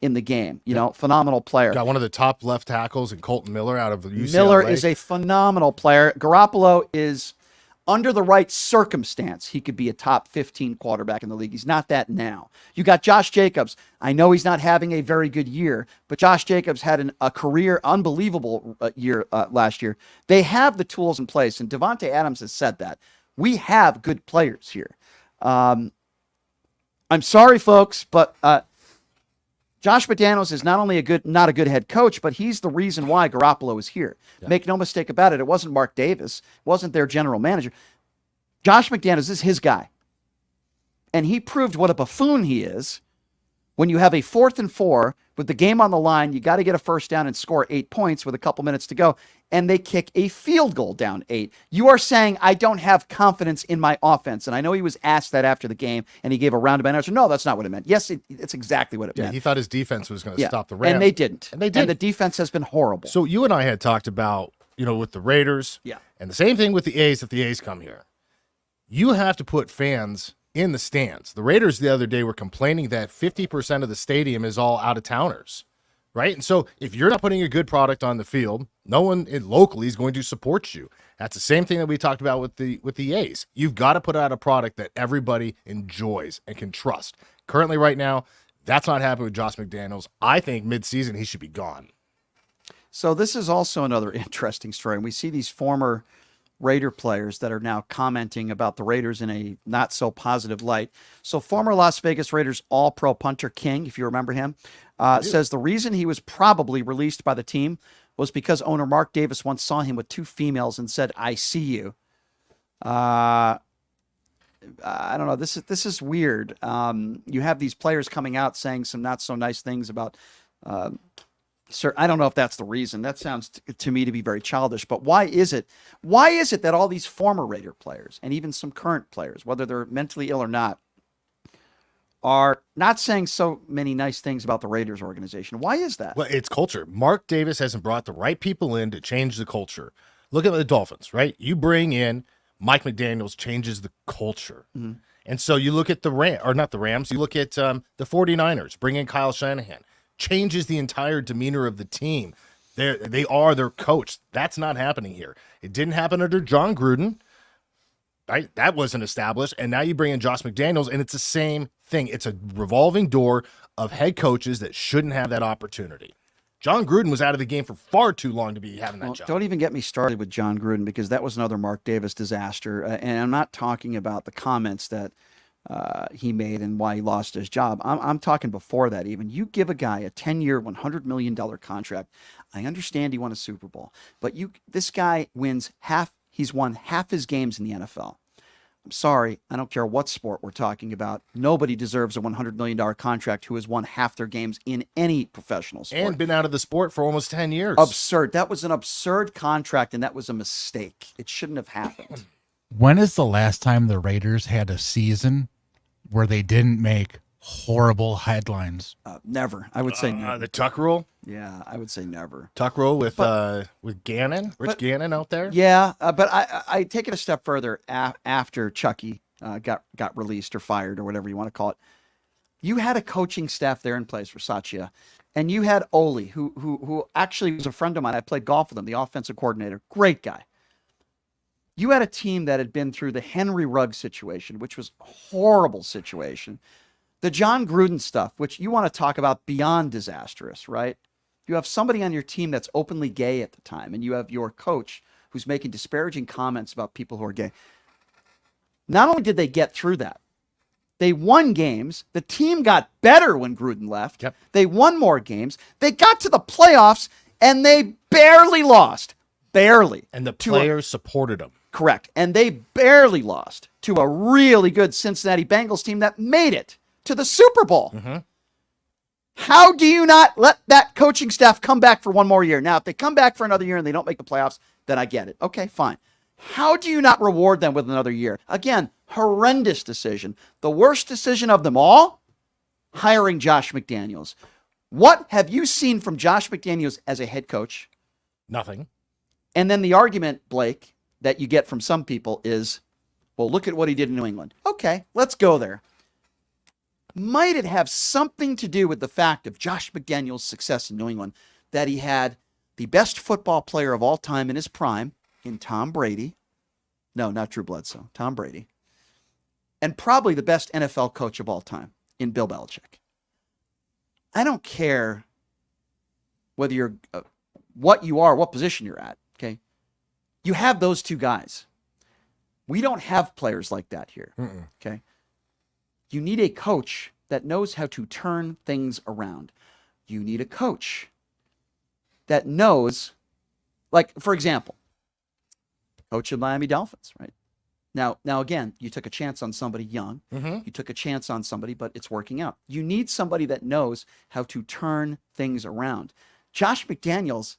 in the game. Phenomenal player. Got one of the top left tackles in Colton Miller out of UCLA. Miller is a phenomenal player. Garoppolo is Under the right circumstance, he could be a top 15 quarterback in the league. He's not that now. You got Josh Jacobs. I know he's not having a very good year, but Josh Jacobs had a career unbelievable year last year. They have the tools in place, and Davante Adams has said that. We have good players here. I'm sorry, folks, but Josh McDaniels is not only not a good head coach, but he's the reason why Garoppolo is here. Yeah. Make no mistake about it. It wasn't Mark Davis. It wasn't their general manager. Josh McDaniels is his guy. And he proved what a buffoon he is when you have a 4th and 4 with the game on the line. You got to get a first down and score 8 points with a couple minutes to go. And they kick a field goal down 8. You are saying, I don't have confidence in my offense. And I know he was asked that after the game, and he gave a roundabout answer. No, that's not what it meant. Yes, it's exactly what it meant. He thought his defense was going to stop the Rams. And they didn't. And they did. And the defense has been horrible. So you and I had talked about, with the Raiders. Yeah. And the same thing with the A's if the A's come here. You have to put fans in the stands. The Raiders the other day were complaining that 50% of the stadium is all out-of-towners. Right? And so if you're not putting a good product on the field, no one locally is going to support you. That's the same thing that we talked about with the A's. You've got to put out a product that everybody enjoys and can trust. Currently, right now, that's not happening with Josh McDaniels. I think mid-season he should be gone. So this is also another interesting story. And we see these former Raider players that are now commenting about the Raiders in a not so positive light. So former Las Vegas Raiders All-Pro punter King, if you remember him, says the reason he was probably released by the team was because owner Mark Davis once saw him with 2 females and said, I see you. I don't know. This is weird. You have these players coming out saying some not so nice things about sir, I don't know if that's the reason. That sounds to me to be very childish, but why is it that all these former Raider players and even some current players, whether they're mentally ill or not, are not saying so many nice things about the Raiders organization? Why is that? Well, it's culture. Mark Davis hasn't brought the right people in to change the culture. Look at the Dolphins, right? You bring in Mike McDaniels, changes the culture. Mm-hmm. And so you look at the Rams, you look at the 49ers, bring in Kyle Shanahan, changes the entire demeanor of the team. They are their coach. That's not happening here. It didn't happen under John Gruden. Right? That wasn't established. And now you bring in Josh McDaniels, and it's the same thing. It's a revolving door of head coaches that shouldn't have that opportunity. John Gruden was out of the game for far too long to be having that job. Don't even get me started with John Gruden, because that was another Mark Davis disaster. And I'm not talking about the comments that he made and why he lost his job. I'm talking before that even. You give a guy a 10-year, $100 million contract. I understand he won a Super Bowl, but this guy wins half. He's won half his games in the NFL. I'm sorry. I don't care what sport we're talking about. Nobody deserves a $100 million contract who has won half their games in any professional sport. And been out of the sport for almost 10 years. Absurd. That was an absurd contract, and that was a mistake. It shouldn't have happened. When is the last time the Raiders had a season where they didn't make horrible headlines? Never. I would say never. The Tuck rule? Yeah, I would say never. Tuck rule with Gannon, Gannon out there? Yeah, but I take it a step further after Chucky got released or fired or whatever you want to call it. You had a coaching staff there in place for Satya, and you had Ole, who actually was a friend of mine. I played golf with him, the offensive coordinator. Great guy. You had a team that had been through the Henry Ruggs situation, which was a horrible situation. The John Gruden stuff, which you want to talk about beyond disastrous, right? You have somebody on your team that's openly gay at the time, and you have your coach who's making disparaging comments about people who are gay. Not only did they get through that, they won games. The team got better when Gruden left. Yep. They won more games. They got to the playoffs, and they barely lost. Barely. And the players supported them. Correct. And they barely lost to a really good Cincinnati Bengals team that made it to the Super Bowl. Mm-hmm. How do you not let that coaching staff come back for one more year? Now, if they come back for another year and they don't make the playoffs, then I get it. Okay, fine. How do you not reward them with another year? Again, horrendous decision. The worst decision of them all, hiring Josh McDaniels. What have you seen from Josh McDaniels as a head coach? Nothing. And then the argument, Blake, that you get from some people is, well, look at what he did in New England. Okay, let's go there. Might it have something to do with the fact of Josh McDaniels' success in New England, that he had the best football player of all time in his prime, in Tom Brady, No, not Drew Bledsoe. Tom Brady. And probably the best NFL coach of all time in Bill Belichick. I don't care whether you're what you are, what position you're at, okay? You have those two guys. We don't have players like that here, okay? You need a coach that knows how to turn things around. You need a coach that knows, like, for example, coach of Miami Dolphins, right? Now again, you took a chance on somebody young. You took a chance on somebody, but it's working out. You need somebody that knows how to turn things around. Josh McDaniels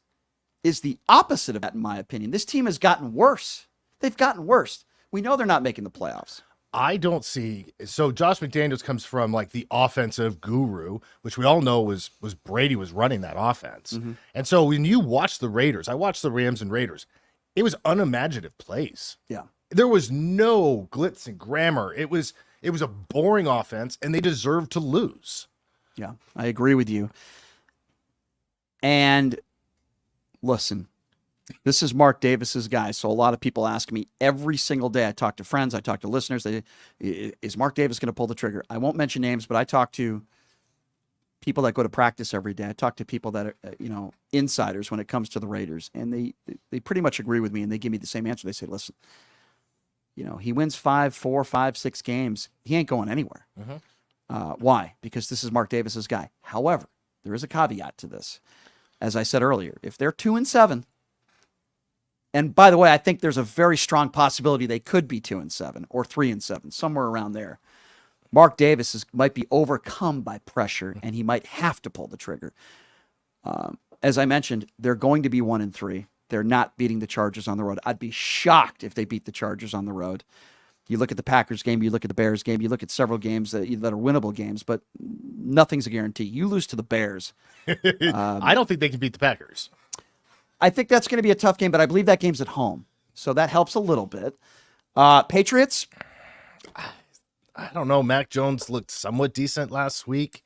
is the opposite of that, in my opinion. This team has gotten worse. They've gotten worse. We know they're not making the playoffs. I don't see. So Josh McDaniels comes from like the offensive guru, which we all know was Brady was running that offense. And so when you watch the Raiders, I watched the Rams and Raiders. It was unimaginative plays. Yeah. There was no glitz and grammar. It was a boring offense, and they deserved to lose. Yeah, I agree with you. And listen, this is Mark Davis's guy. So a lot of people ask me every single day. I talk to friends, I talk to listeners. Is Mark Davis going to pull the trigger? I won't mention names, but I talk to people that go to practice every day. I talk to people that are, insiders when it comes to the Raiders, and they pretty much agree with me, and they give me the same answer. They say, listen, he wins 4, 5, 6 games. He ain't going anywhere. Why? Because this is Mark Davis's guy. However, there is a caveat to this. As I said earlier, if they're 2-7, and by the way, I think there's a very strong possibility they could be 2-7 or 3-7, somewhere around there. Mark Davis might be overcome by pressure, and he might have to pull the trigger. As I mentioned, they're going to be 1-3. They're not beating the Chargers on the road. I'd be shocked if they beat the Chargers on the road. You look at the Packers game, you look at the Bears game, you look at several games that are winnable games, but nothing's a guarantee. You lose to the Bears. I don't think they can beat the Packers. I think that's going to be a tough game, but I believe that game's at home. So that helps a little bit. Patriots? I don't know. Mac Jones looked somewhat decent last week.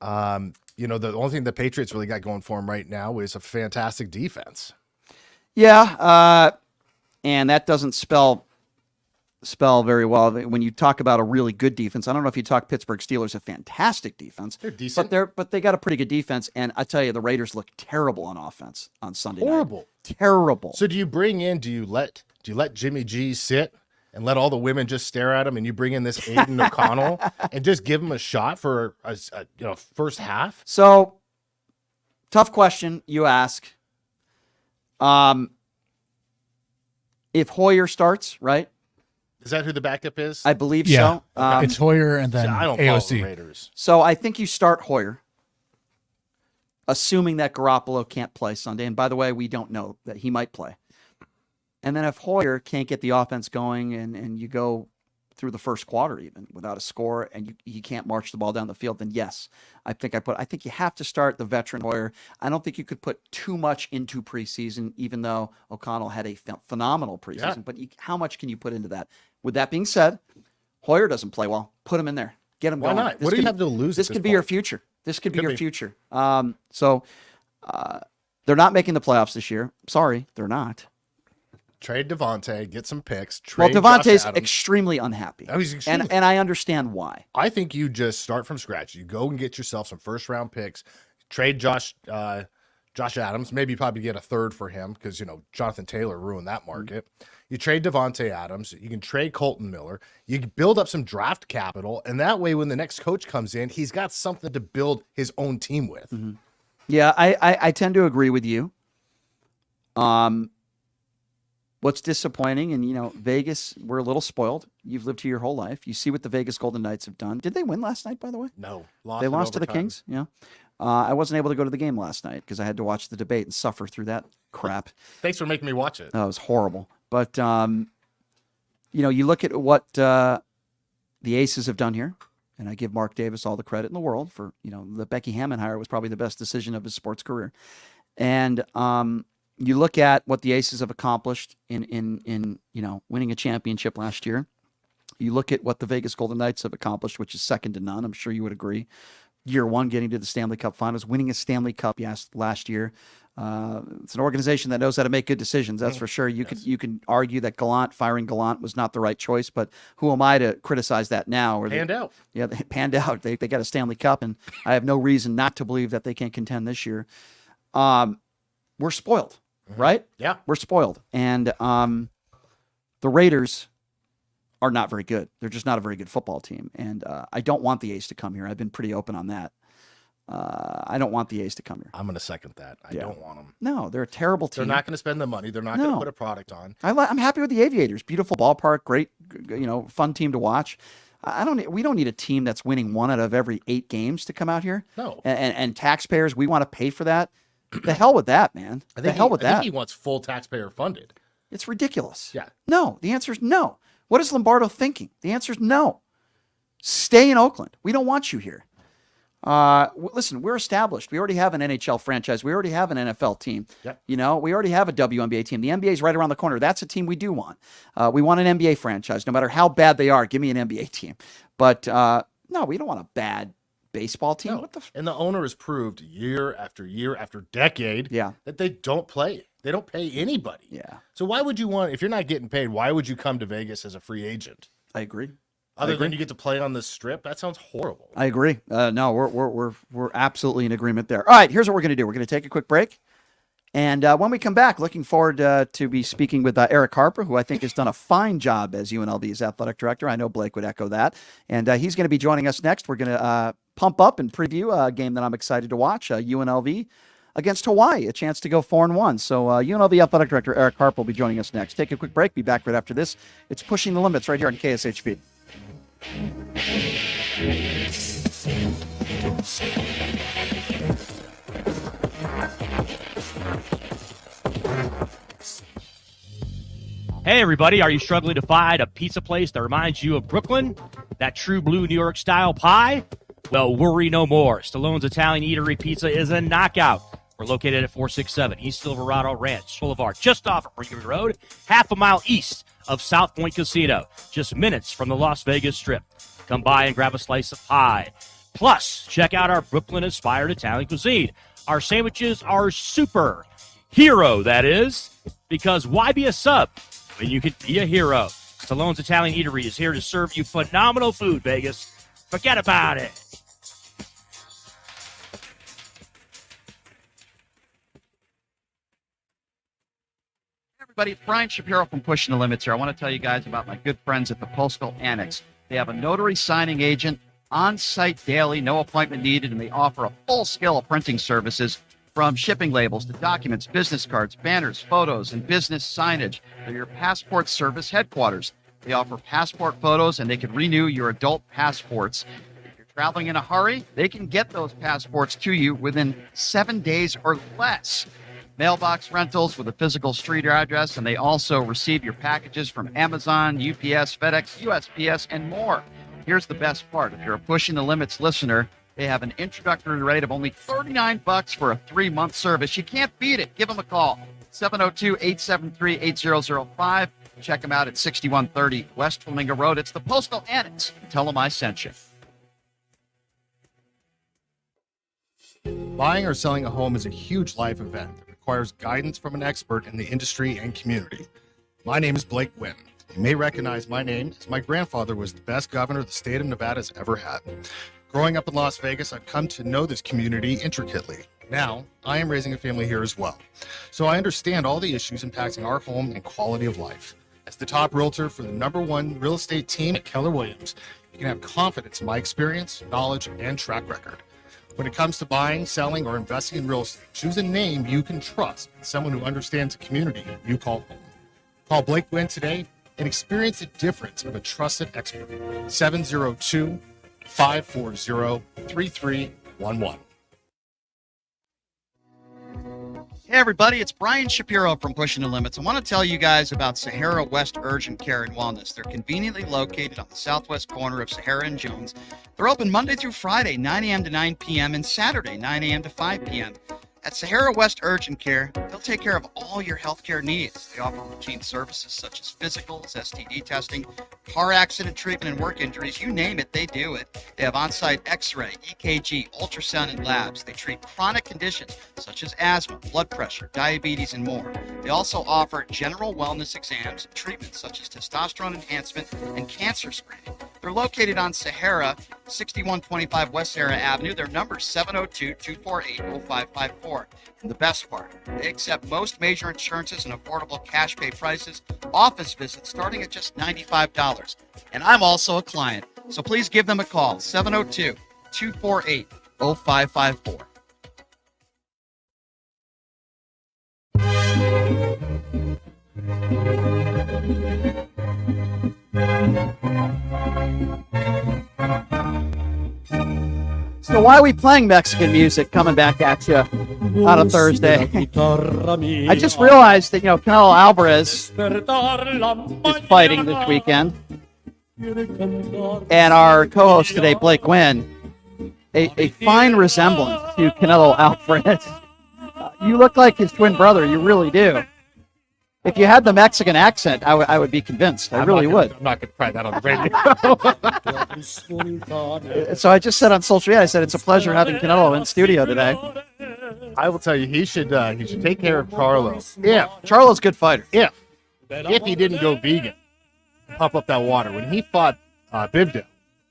The only thing the Patriots really got going for them right now is a fantastic defense. Yeah, and that doesn't spell very well. When you talk about a really good defense, I don't know if you talk Pittsburgh Steelers, a fantastic defense. They're decent. But they got a pretty good defense, and I tell you, the Raiders look terrible on offense on Sunday Horrible. night. Terrible. So do you let Jimmy G sit and let all the women just stare at him, and you bring in this Aiden O'Connell and just give him a shot for a first half? So, tough question you ask. If Hoyer starts, right? Is that who the backup is? I believe Yeah. so. It's Hoyer and then I don't follow AOC. the Raiders. So I think you start Hoyer, assuming that Garoppolo can't play Sunday. And by the way, we don't know that he might play. And then if Hoyer can't get the offense going and you go through the first quarter even without a score and he can't march the ball down the field, then yes, I think you have to start the veteran Hoyer. I don't think you could put too much into preseason, even though O'Connell had a phenomenal preseason. Yeah. But how much can you put into that? With that being said, Hoyer doesn't play well. Put him in there. Get him Why going. not? What do you have to lose? This at could be point? your future. This could be Could your be. future. So they're not making the playoffs this year. Sorry, they're not. Trade Devontae, get some picks. Well, Trade Devontae's Josh Adams. extremely unhappy. Oh, he's extremely- and I understand why. I think you just start from scratch. You go and get yourself some first round picks. Trade Josh Adams. Maybe you probably get a third for him because Jonathan Taylor ruined that market. You trade Devontae Adams. You can trade Colton Miller. You can build up some draft capital, and that way, when the next coach comes in, he's got something to build his own team with. Yeah, I tend to agree with you. What's disappointing, and Vegas, we're a little spoiled. You've lived here your whole life. You see what the Vegas Golden Knights have done. Did they win last night, by the way? No, They lost to the Kings. Yeah, I wasn't able to go to the game last night because I had to watch the debate and suffer through that crap. Thanks for making me watch it. That was horrible. But you look at what the Aces have done here, and I give Mark Davis all the credit in the world for the Becky Hammond hire was probably the best decision of his sports career, and you look at what the Aces have accomplished in winning a championship last year. You look at what the Vegas Golden Knights have accomplished, which is second to none. I'm sure you would agree. Year one, getting to the Stanley Cup Finals, winning a Stanley Cup last year. It's an organization that knows how to make good decisions. That's for sure. You can argue that firing Gallant was not the right choice, but who am I to criticize that now? Panned out. Yeah, they panned out. They got a Stanley Cup, and I have no reason not to believe that they can contend this year. We're spoiled, right? Yeah, we're spoiled, and the Raiders are not very good. They're just not a very good football team, and I don't want the A's to come here. I've been pretty open on that. I don't want the A's to come here. I'm going to second that. I don't want them. No, they're a terrible team. They're not going to spend the money. They're not going to put a product on. I'm happy with the Aviators. Beautiful ballpark, great, fun team to watch. We don't need a team that's winning 1 out of every 8 games to come out here. No. And taxpayers, we want to pay for that. The hell with that, man. I think he wants full taxpayer funded. It's ridiculous. Yeah. No, the answer is no. What is Lombardo thinking? The answer is no. Stay in Oakland. We don't want you here. Listen, we're established. We already have an NHL franchise. We already have an NFL team. Yep. We already have a WNBA team. The NBA is right around the corner. That's a team we do want. We want an NBA franchise. No matter how bad they are, give me an NBA team. But no, we don't want a bad baseball team. No. And the owner has proved year after year after decade that they don't play. They don't pay anybody. Yeah. So why would you want, if you're not getting paid, why would you come to Vegas as a free agent? I agree. Other than you get to play on the strip? That sounds horrible. I agree. No, we're absolutely in agreement there. All right, here's what we're going to do. We're going to take a quick break. And when we come back, looking forward to be speaking with Erick Harper, who I think has done a fine job as UNLV's athletic director. I know Blake would echo that. And he's going to be joining us next. We're going to pump up and preview a game that I'm excited to watch, UNLV against Hawaii, a chance to go 4-1. So UNLV athletic director Erick Harper will be joining us next. Take a quick break. Be back right after this. It's Pushing the Limits right here on KSHP. Hey everybody, are you struggling to find a pizza place that reminds you of Brooklyn? That true blue New York style pie? Well, worry no more. Stallone's Italian Eatery Pizza is a knockout. We're located at 467 East Silverado Ranch Boulevard, just off of Brigham Road, half a mile east of South Point Casino, just minutes from the Las Vegas Strip. Come by and grab a slice of pie. Plus, check out our Brooklyn-inspired Italian cuisine. Our sandwiches are super. Hero, that is. Because why be a sub when you can be a hero? Stallone's Italian Eatery is here to serve you phenomenal food, Vegas. Forget about it. Everybody, it's Brian Shapiro from Pushing the Limits here. I want to tell you guys about my good friends at the Postal Annex. They have a notary signing agent on site daily, no appointment needed, and they offer a full scale of printing services from shipping labels to documents, business cards, banners, photos, and business signage. They're your passport service headquarters. They offer passport photos, and they can renew your adult passports. If you're traveling in a hurry, they can get those passports to you within 7 days or less. Mailbox rentals with a physical street address, and they also receive your packages from Amazon, UPS, FedEx, USPS, and more. Here's the best part. If you're a Pushing the Limits listener, they have an introductory rate of only $39 for a 3-month service. You can't beat it. Give them a call, 702-873-8005. Check them out at 6130 West Flamingo Road. It's the Postal Annex. Tell them I sent you. Buying or selling a home is a huge life event that requires guidance from an expert in the industry and community. My name is Blake Guinn. You may recognize my name as my grandfather was the best governor the state of Nevada has ever had. Growing up in Las Vegas, I've come to know this community intricately. Now, I am raising a family here as well, so I understand all the issues impacting our home and quality of life. As the top realtor for the #1 real estate team at Keller Williams, you can have confidence in my experience, knowledge, and track record. When it comes to buying, selling, or investing in real estate, choose a name you can trust and someone who understands the community you call home. Call Blake Guinn today and experience the difference of a trusted expert. 702-540-3311. Hey everybody, it's Brian Shapiro from Pushing the Limits. I want to tell you guys about Sahara West Urgent Care and Wellness. They're conveniently located on the southwest corner of Sahara and Jones. They're open Monday through Friday, 9 a.m. to 9 p.m. and Saturday, 9 a.m. to 5 p.m. At Sahara West Urgent Care, they'll take care of all your healthcare needs. They offer routine services such as physicals, STD testing, car accident treatment, and work injuries. You name it, they do it. They have on-site x-ray, EKG, ultrasound, and labs. They treat chronic conditions such as asthma, blood pressure, diabetes, and more. They also offer general wellness exams, treatments such as testosterone enhancement and cancer screening. They're located on Sahara, 6125 West Sahara Avenue. Their number is 702-248-0554. And the best part, they accept most major insurances and affordable cash pay prices, office visits starting at just $95. And I'm also a client, so please give them a call, 702-248-0554. So why are we playing Mexican music coming back at you on a Thursday? I just realized that, Canelo Alvarez is fighting this weekend. And our co-host today, Blake Guinn, a fine resemblance to Canelo Alvarez. You look like his twin brother. You really do. If you had the Mexican accent, I would be convinced. I really would. I'm not going to try that on the radio. So I just said on social media, I said it's a pleasure having Canelo in studio today. I will tell you, he should take care of Charlo. Yeah, Charlo's a good fighter. If he didn't go vegan, pump up that water. When he fought Bivdo,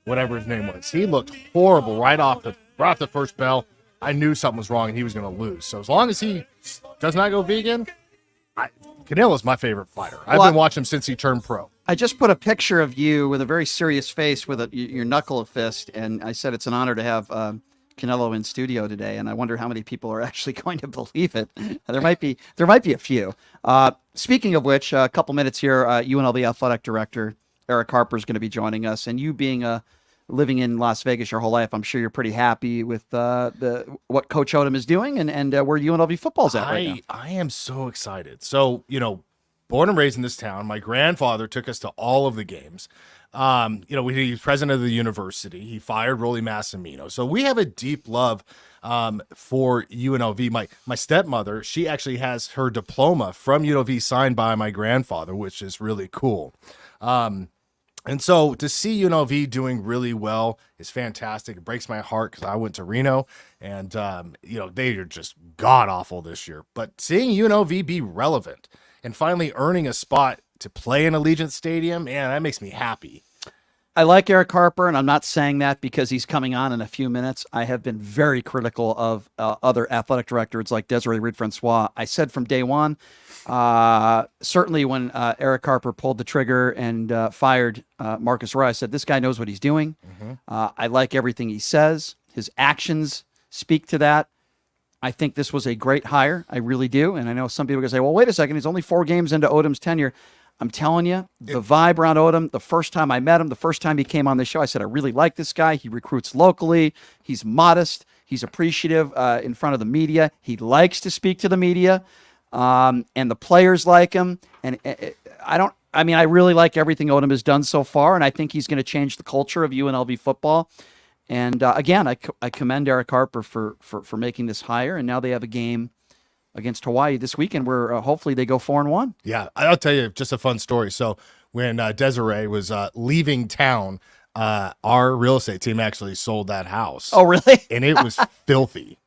whatever his name was, he looked horrible right off the first bell. I knew something was wrong and he was going to lose. So as long as he does not go vegan, Canelo's my favorite fighter. I've been watching him since he turned pro. I just put a picture of you with a very serious face with your knuckle of fist, and I said it's an honor to have Canelo in studio today, and I wonder how many people are actually going to believe it. There might be a few. Speaking of which, a couple minutes here, UNLV Athletic Director Erick Harper is going to be joining us, and you being living in Las Vegas your whole life, I'm sure you're pretty happy with what Coach Odom is doing and where UNLV football's at right now. I am so excited. So, born and raised in this town, my grandfather took us to all of the games. He's president of the university. He fired Rolly Massimino. So we have a deep love for UNLV. My stepmother, she actually has her diploma from UNLV signed by my grandfather, which is really cool. And so to see UNLV doing really well is fantastic. It breaks my heart because I went to Reno and, they are just god-awful this year. But seeing UNLV be relevant and finally earning a spot to play in Allegiant Stadium, man, that makes me happy. I like Erick Harper, and I'm not saying that because he's coming on in a few minutes. I have been very critical of other athletic directors like Desiree Reed-Francois. I said from day one, certainly when Erick Harper pulled the trigger and fired Marcus Roy, I said, this guy knows what he's doing. Mm-hmm. I like everything he says. His actions speak to that. I think this was a great hire. I really do. And I know some people are going to say, well, wait a second. He's only 4 games into Odom's tenure. I'm telling you, the vibe around Odom, the first time I met him, the first time he came on the show, I said, I really like this guy. He recruits locally. He's modest. He's appreciative in front of the media. He likes to speak to the media. And the players like him. And I really like everything Odom has done so far. And I think he's going to change the culture of UNLV football. And again, I commend Erick Harper for making this hire. And now they have a game against Hawaii this weekend where hopefully they go 4-1. Yeah, I'll tell you just a fun story. So when Desiree was leaving town, our real estate team actually sold that house. Oh, really? And it was filthy.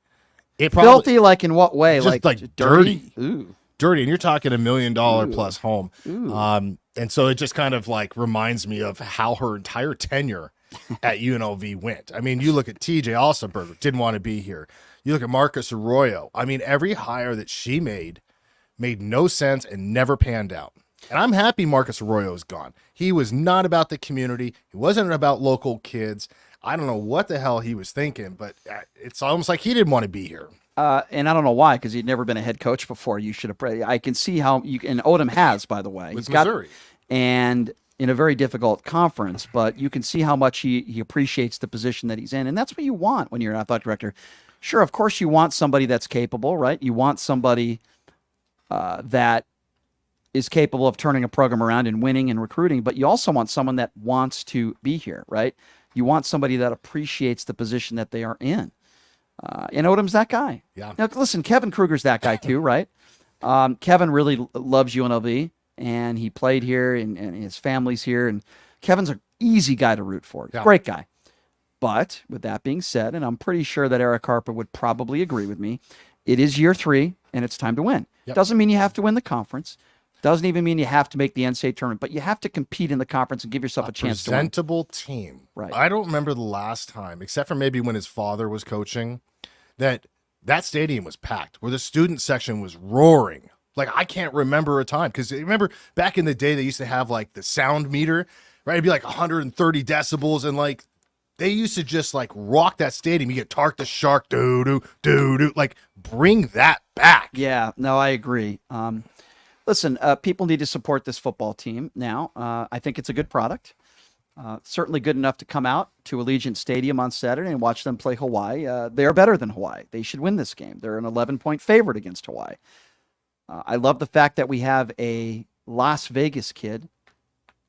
Filthy, like in what way? Just like dirty. Ooh. Dirty. And you're talking $1 million plus home. And so it just kind of like reminds me of how her entire tenure at UNLV went. I mean, you look at TJ Alsenberger, didn't want to be here. You look at Marcus Arroyo. I mean, every hire that she made no sense and never panned out. And I'm happy Marcus Arroyo is gone. He was not about the community. He wasn't about local kids. I don't know what the hell he was thinking, but it's almost like he didn't want to be here. And I don't know why, because he'd never been a head coach before. You should have. I can see how you and Odom has, by the way. With Missouri. And in a very difficult conference, but you can see how much he appreciates the position that he's in. And that's what you want when you're an athletic director. Sure, of course you want somebody that's capable, right? You want somebody that is capable of turning a program around and winning and recruiting, but you also want someone that wants to be here, right? You want somebody that appreciates the position that they are in. And Odom's that guy. Yeah. Now, listen, Kevin Kruger's that guy too, right? Kevin really loves UNLV, and he played here, and his family's here. And Kevin's an easy guy to root for. Great guy. But with that being said, and I'm pretty sure that Erick Harper would probably agree with me, it is year 3, and it's time to win. Doesn't mean you have to win the conference. Doesn't even mean you have to make the NCAA tournament, but you have to compete in the conference and give yourself a chance to win. Presentable team. Right. I don't remember the last time, except for maybe when his father was coaching, that stadium was packed, where the student section was roaring. Like, I can't remember a time, because remember back in the day, they used to have like the sound meter, right? It'd be like 130 decibels, and like they used to just like rock that stadium. You get Tark the Shark, doo-doo, like bring that back. Yeah, no, I agree. Listen, people need to support this football team now. I think it's a good product. Certainly good enough to come out to Allegiant Stadium on Saturday and watch them play Hawaii. They are better than Hawaii. They should win this game. They're an 11-point favorite against Hawaii. I love the fact that we have a Las Vegas kid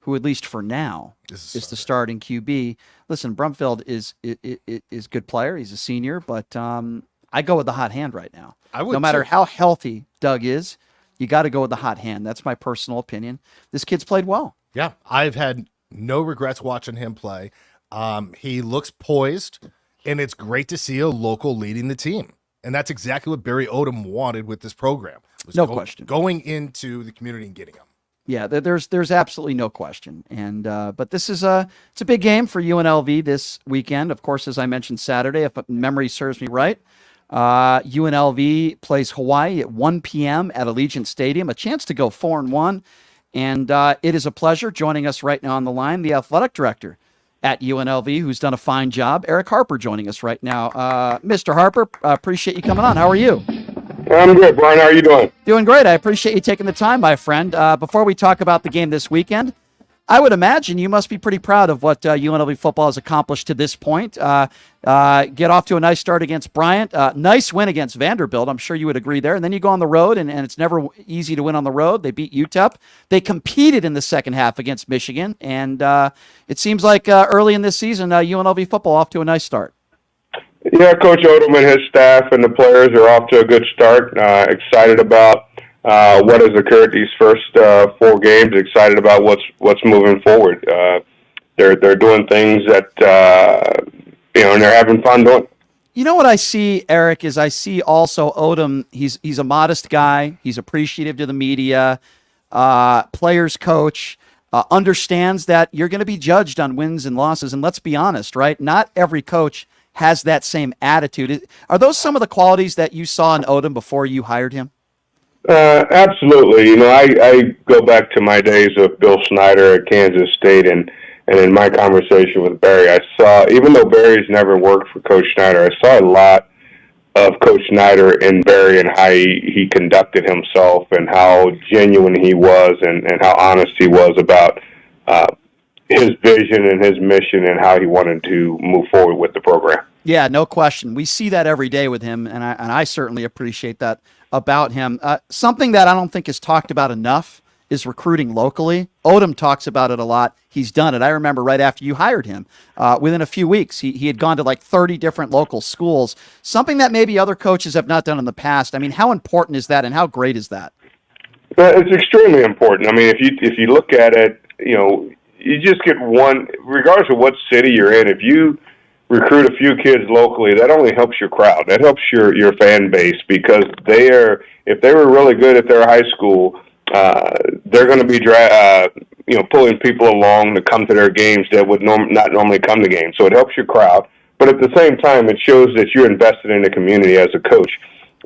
who, at least for now, is the starting QB. Listen, Brumfield is a good player. He's a senior, but I go with the hot hand right now. No matter how healthy Doug is, you got to go with the hot hand. That's my personal opinion. This kid's played well. Yeah, I've had no regrets watching him play. He looks poised, and it's great to see a local leading the team. And that's exactly what Barry Odom wanted with this program. No question. Going into the community and getting them. Yeah, there's absolutely no question. And but this is it's a big game for UNLV this weekend. Of course, as I mentioned Saturday, if memory serves me right, UNLV plays Hawaii at 1 p.m. at Allegiant Stadium. A chance to go 4-1. And it is a pleasure joining us right now on the line, the athletic director at UNLV, who's done a fine job, Erick Harper, joining us right now. Mr. Harper, appreciate you coming on. How are you? I'm good, Brian. How are you doing? Doing great. I appreciate you taking the time, my friend. Before we talk about the game this weekend, I would imagine you must be pretty proud of what UNLV football has accomplished to this point. Get off to a nice start against Bryant. Nice win against Vanderbilt. I'm sure you would agree there. And then you go on the road, and it's never easy to win on the road. They beat UTEP. They competed in the second half against Michigan. And it seems like early in this season, UNLV football off to a nice start. Yeah, Coach Odom and his staff and the players are off to a good start. Excited about what has occurred these first 4 games. Excited about what's moving forward. They're doing things that and they're having fun doing. You know what I see, Eric, is I see also Odom. He's a modest guy. He's appreciative to the media. Players coach. Understands that you're going to be judged on wins and losses. And let's be honest, right? Not every coach has that same attitude. Are those some of the qualities that you saw in Odom before you hired him? Absolutely. You know, I go back to my days of Bill Snyder at Kansas State, and in my conversation with Barry, I saw, even though Barry's never worked for Coach Snyder, I saw a lot of Coach Snyder in Barry and how he conducted himself and how genuine he was and how honest he was about his vision and his mission and how he wanted to move forward with the program. Yeah, no question. We see that every day with him, and I certainly appreciate that about him. Something that I don't think is talked about enough is recruiting locally. Odom talks about it a lot. He's done it. I remember right after you hired him, within a few weeks, he had gone to like 30 different local schools, something that maybe other coaches have not done in the past. I mean, how important is that, and how great is that? It's extremely important. I mean, if you look at it, you know, you just get one, regardless of what city you're in, if you recruit a few kids locally, that only helps your crowd. That helps your fan base, because if they were really good at their high school, they're going to be pulling people along to come to their games that would not normally come to games. So it helps your crowd, but at the same time, it shows that you're invested in the community as a coach,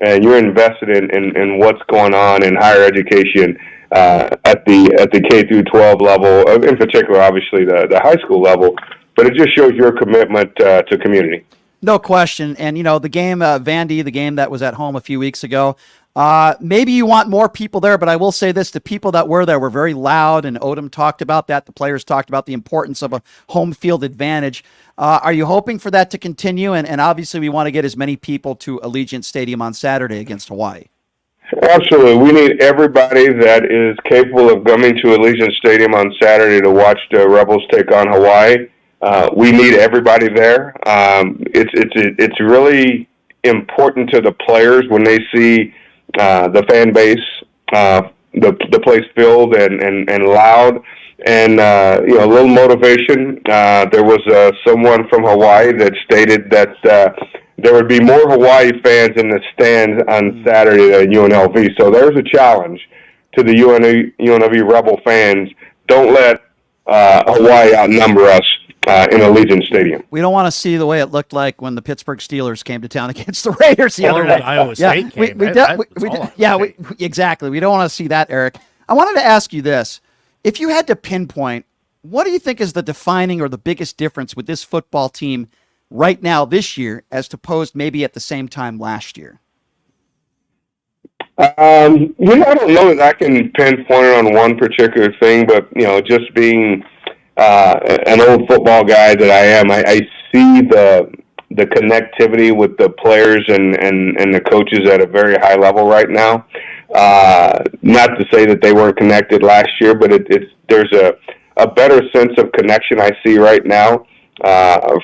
and you're invested in what's going on in higher education at the K through 12 level, in particular, obviously the high school level. But it just shows your commitment to community. No question. And, you know, the game, Vandy, the game that was at home a few weeks ago, maybe you want more people there, but I will say this, the people that were there were very loud, and Odom talked about that. The players talked about the importance of a home field advantage. Are you hoping for that to continue? And obviously we want to get as many people to Allegiant Stadium on Saturday against Hawaii. Absolutely. We need everybody that is capable of coming to Allegiant Stadium on Saturday to watch the Rebels take on Hawaii. We need everybody there. It's really, important to the players when they see the fan base, the place filled and loud, and a little motivation. There was someone from Hawaii that stated that there would be more Hawaii fans in the stands on Saturday than UNLV. So there's a challenge to the UNLV Rebel fans. Don't let Hawaii outnumber us in Allegiant Stadium. We don't want to see the way it looked like when the Pittsburgh Steelers came to town against the Raiders the other day. Iowa State came. Exactly. We don't want to see that, Eric. I wanted to ask you this. If you had to pinpoint, what do you think is the defining or the biggest difference with this football team right now this year as opposed maybe at the same time last year? I don't know that I can pinpoint it on one particular thing, but, just being an old football guy that I am, I see the connectivity with the players and the coaches at a very high level right now. Not to say that they weren't connected last year, but there's a better sense of connection I see right now,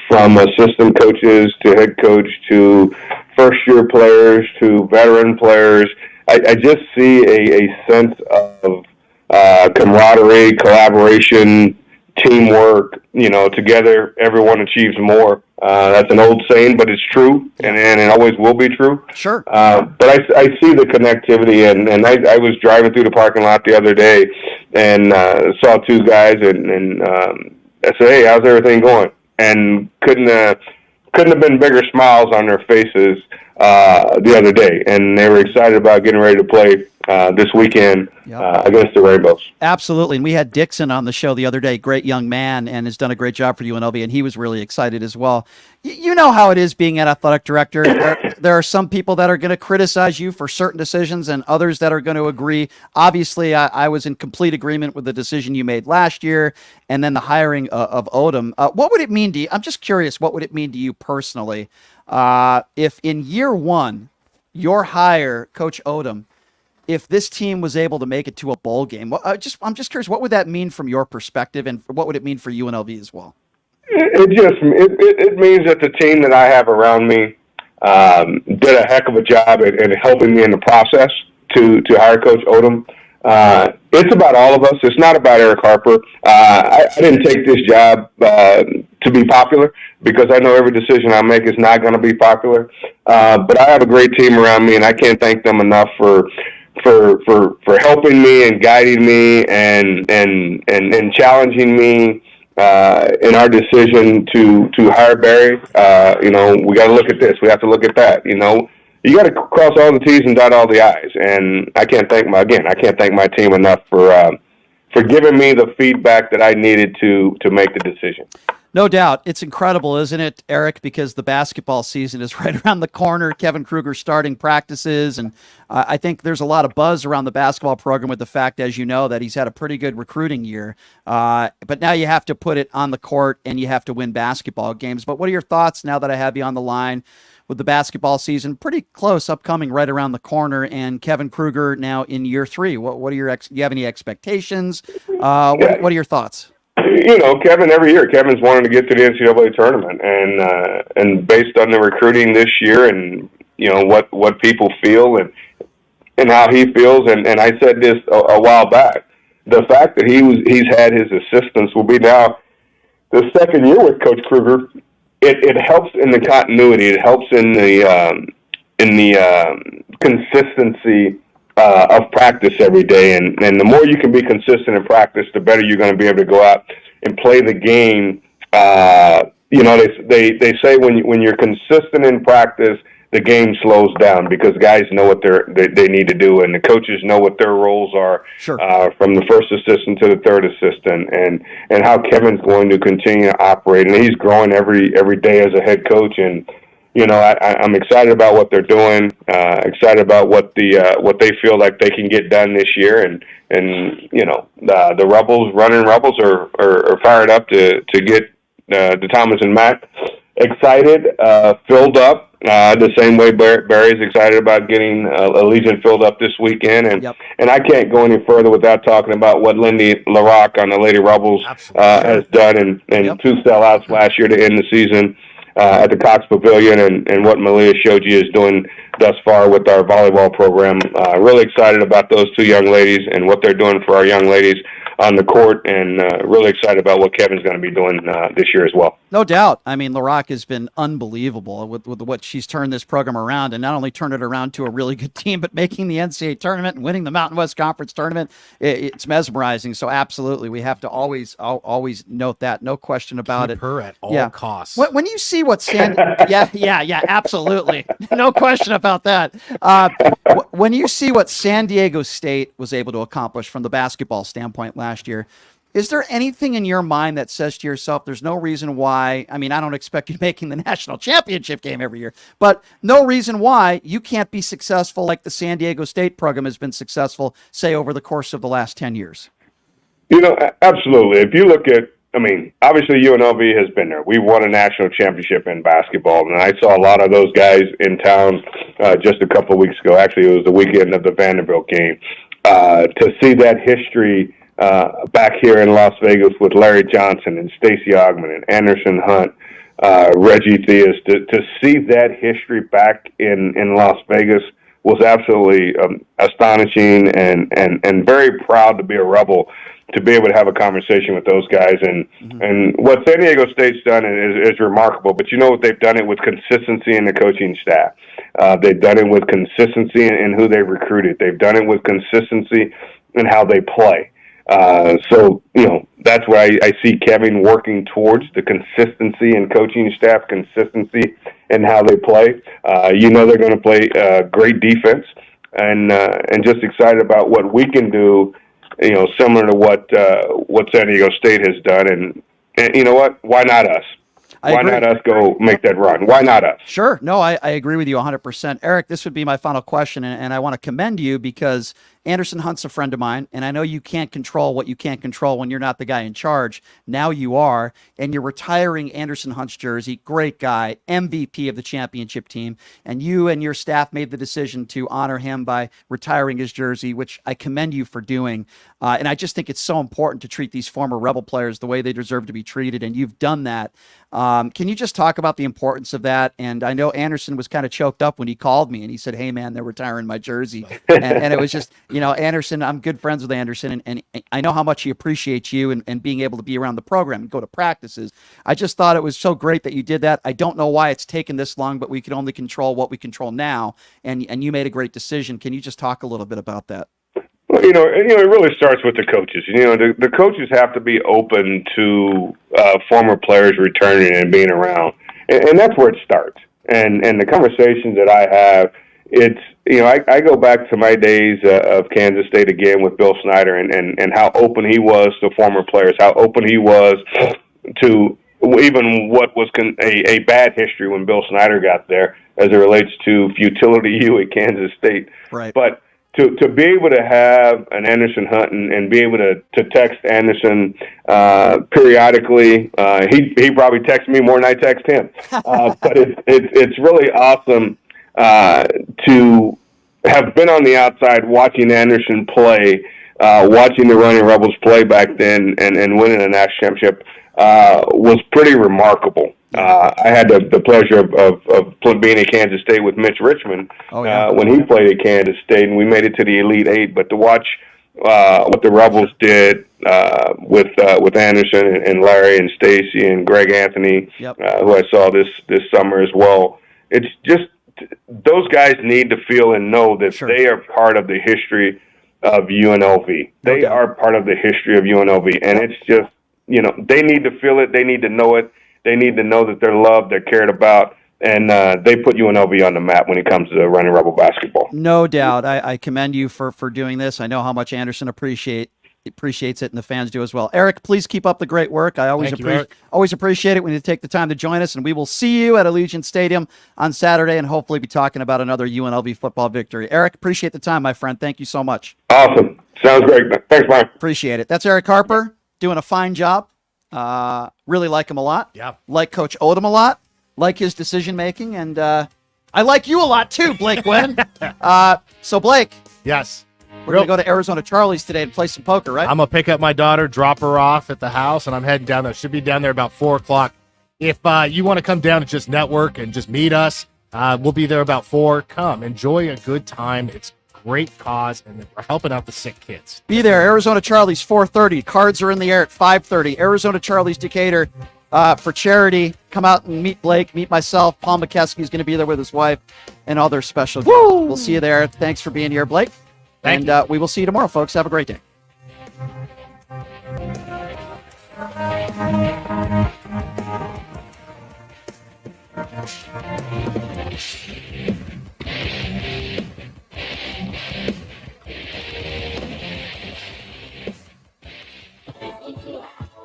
from assistant coaches to head coach to first-year players to veteran players. I just see a sense of camaraderie, collaboration, teamwork. Together everyone achieves more. That's an old saying, but it's true, and it always will be true. Sure. But I see the connectivity, and I was driving through the parking lot the other day and saw two guys, and I said, "Hey, how's everything going?" And couldn't have been bigger smiles on their faces the other day, and they were excited about getting ready to play this weekend against the Rainbows. Absolutely. And we had Dixon on the show the other day, great young man, and has done a great job for UNLV, and he was really excited as well. You know how it is being an athletic director. There are some people that are going to criticize you for certain decisions and others that are going to agree. Obviously, I was in complete agreement with the decision you made last year and then the hiring of Odom. What would it mean to you? I'm just curious, what would it mean to you personally if in year one, your hire, Coach Odom, if this team was able to make it to a bowl game? I'm just curious, what would that mean from your perspective, and what would it mean for UNLV as well? It means that the team that I have around me did a heck of a job in helping me in the process to hire Coach Odom. It's about all of us. It's not about Erick Harper. I didn't take this job to be popular, because I know every decision I make is not going to be popular. But I have a great team around me, and I can't thank them enough for helping me and guiding me and challenging me in our decision to hire Barry. We got to look at this. We have to look at that. You got to cross all the T's and dot all the I's. And I can't thank my team enough for giving me the feedback that I needed to make the decision. No doubt. It's incredible, isn't it, Eric? Because the basketball season is right around the corner. Kevin Kruger starting practices. And I think there's a lot of buzz around the basketball program with the fact, as you know, that he's had a pretty good recruiting year. But now you have to put it on the court and you have to win basketball games. But what are your thoughts now that I have you on the line with the basketball season pretty close, upcoming, right around the corner, and Kevin Kruger now in year three? What are your do you have any expectations? What are your thoughts? Kevin, every year, Kevin's wanting to get to the NCAA tournament, and based on the recruiting this year, and what people feel and how he feels, and I said this a while back, the fact that he's had his assistants will be now the second year with Coach Kruger. It helps in the continuity. It helps in the consistency of practice every day, and the more you can be consistent in practice, the better you're going to be able to go out and play the game. They say when you're consistent in practice, the game slows down, because guys know what they need to do, and the coaches know what their roles are. Sure. From the first assistant to the third assistant, and how Kevin's going to continue to operate, and he's growing every day as a head coach. And I'm excited about what they're doing. Excited about what they feel like they can get done this year, and the running Rebels are fired up to get the Thomas and Mack excited, filled up. The same way Barry's excited about getting Allegiant filled up this weekend, and I can't go any further without talking about what Lindy LaRocque on the Lady Rebels has done, and two sellouts last year to end the season. at the Cox Pavilion, and what Malia showed you is doing thus far with our volleyball program. Really excited about those two young ladies and what they're doing for our young ladies on the court, and really excited about what Kevin's going to be doing this year as well. No doubt. I mean, LaRock has been unbelievable with what she's turned this program around, and not only turned it around to a really good team, but making the NCAA tournament and winning the Mountain West Conference tournament. It's mesmerizing. So absolutely, we have to always note that. No question about Keep it. her at all costs. When you see what yeah, absolutely. No question about that. When you see what San Diego State was able to accomplish from the basketball standpoint last year, is there anything in your mind that says to yourself, there's no reason why, I mean, I don't expect you making the national championship game every year, but no reason why you can't be successful like the San Diego State program has been successful, say, over the course of the last 10 years? You know, absolutely. If you look at, I mean, obviously UNLV has been there. We won a national championship in basketball, and I saw a lot of those guys in town just a couple of weeks ago. Actually, it was the weekend of the Vanderbilt game. To see that history back here in Las Vegas with Larry Johnson and Stacey Augman and Anderson Hunt, Reggie Theus, to see that history back in Las Vegas was absolutely astonishing, and very proud to be a Rebel to be able to have a conversation with those guys. And what San Diego State's done is remarkable, but you know what, they've done it with consistency in the coaching staff. They've done it with consistency in who they recruited. They've done it with consistency in how they play. So, you know, that's why I see Kevin working towards the consistency in coaching staff, consistency in how they play. You know, they're going to play great defense, and just excited about what we can do, you know, similar to what San Diego State has done. And you know what? Why not us? Why not us go make that run? Why not us? Sure. No, I agree with you 100%. Eric, this would be my final question, and I want to commend you because Anderson Hunt's a friend of mine, and I know you can't control what you can't control when you're not the guy in charge. Now you are, and you're retiring Anderson Hunt's jersey. Great guy, MVP of the championship team, and you and your staff made the decision to honor him by retiring his jersey, which I commend you for doing. And I just think it's so important to treat these former Rebel players the way they deserve to be treated, and you've done that. Can you just talk about the importance of that? And I know Anderson was kind of choked up when he called me and he said, "Hey man, they're retiring my jersey." And it was just, you know, Anderson, I'm good friends with Anderson, and I know how much he appreciates you and being able to be around the program and go to practices. I just thought it was so great that you did that. I don't know why it's taken this long, but we can only control what we control now. And you made a great decision. Can you just talk a little bit about that? Well, it really starts with the coaches. The coaches have to be open to former players returning and being around, and that's where it starts. And the conversations that I have, it's, I go back to my days of Kansas State again with Bill Snyder, and how open he was to former players, how open he was to even what was a bad history when Bill Snyder got there as it relates to futility U at Kansas State. Right. But to be able to have an Anderson Hunt and be able to text Anderson periodically, he probably texts me more than I text him. But it's really awesome to have been on the outside watching Anderson play, watching the Running Rebels play back then, and winning a national championship was pretty remarkable. I had the pleasure of being at Kansas State with Mitch Richmond when he played at Kansas State, and we made it to the Elite Eight. But to watch what the Rebels did with Anderson and Larry and Stacy and Greg Anthony, who I saw this summer as well, it's just those guys need to feel and know that they are part of the history of UNLV. They are part of the history of UNLV, and it's just, they need to feel it. They need to know it. They need to know that they're loved, they're cared about, and they put UNLV on the map when it comes to Running Rebel basketball. No doubt. I commend you for doing this. I know how much Anderson appreciates it, and the fans do as well. Eric, please keep up the great work. I always appreciate it when you take the time to join us, and we will see you at Allegiant Stadium on Saturday and hopefully be talking about another UNLV football victory. Eric, appreciate the time, my friend. Thank you so much. Awesome. Sounds great. Thanks, Mike. Appreciate it. That's Erick Harper doing a fine job. Really like him a lot. Yeah. Like Coach Odom a lot. Like his decision making, and I like you a lot too, Blake Guinn. So Blake. Yes. We're going to go to Arizona Charlie's today and play some poker, right? I'm going to pick up my daughter, drop her off at the house, and I'm heading down there. Should be down there about 4 o'clock If you want to come down and just network and just meet us, we'll be there about 4. Come, enjoy a good time. It's a great cause, and we're helping out the sick kids. Be there. Arizona Charlie's 4:30. Cards are in the air at 5:30. Arizona Charlie's Decatur for charity. Come out and meet Blake, meet myself. Paul McKeskey's going to be there with his wife and other special guests. We'll see you there. Thanks for being here, Blake. Thank and we will see you tomorrow, folks. Have a great day.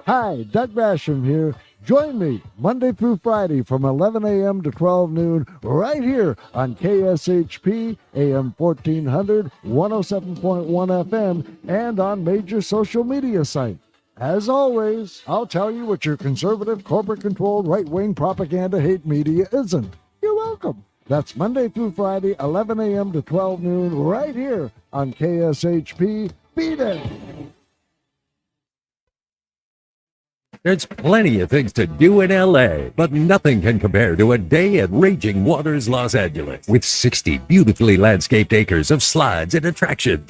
Hi, Doug Basham here. Join me Monday through Friday from 11 a.m. to 12 noon right here on KSHP AM 1400, 107.1 FM, and on major social media sites. As always, I'll tell you what your conservative, corporate-controlled, right-wing propaganda hate media isn't. You're welcome. That's Monday through Friday, 11 a.m. to 12 noon, right here on KSHP. Beat it! There's plenty of things to do in LA, but nothing can compare to a day at Raging Waters Los Angeles. With 60 beautifully landscaped acres of slides and attractions,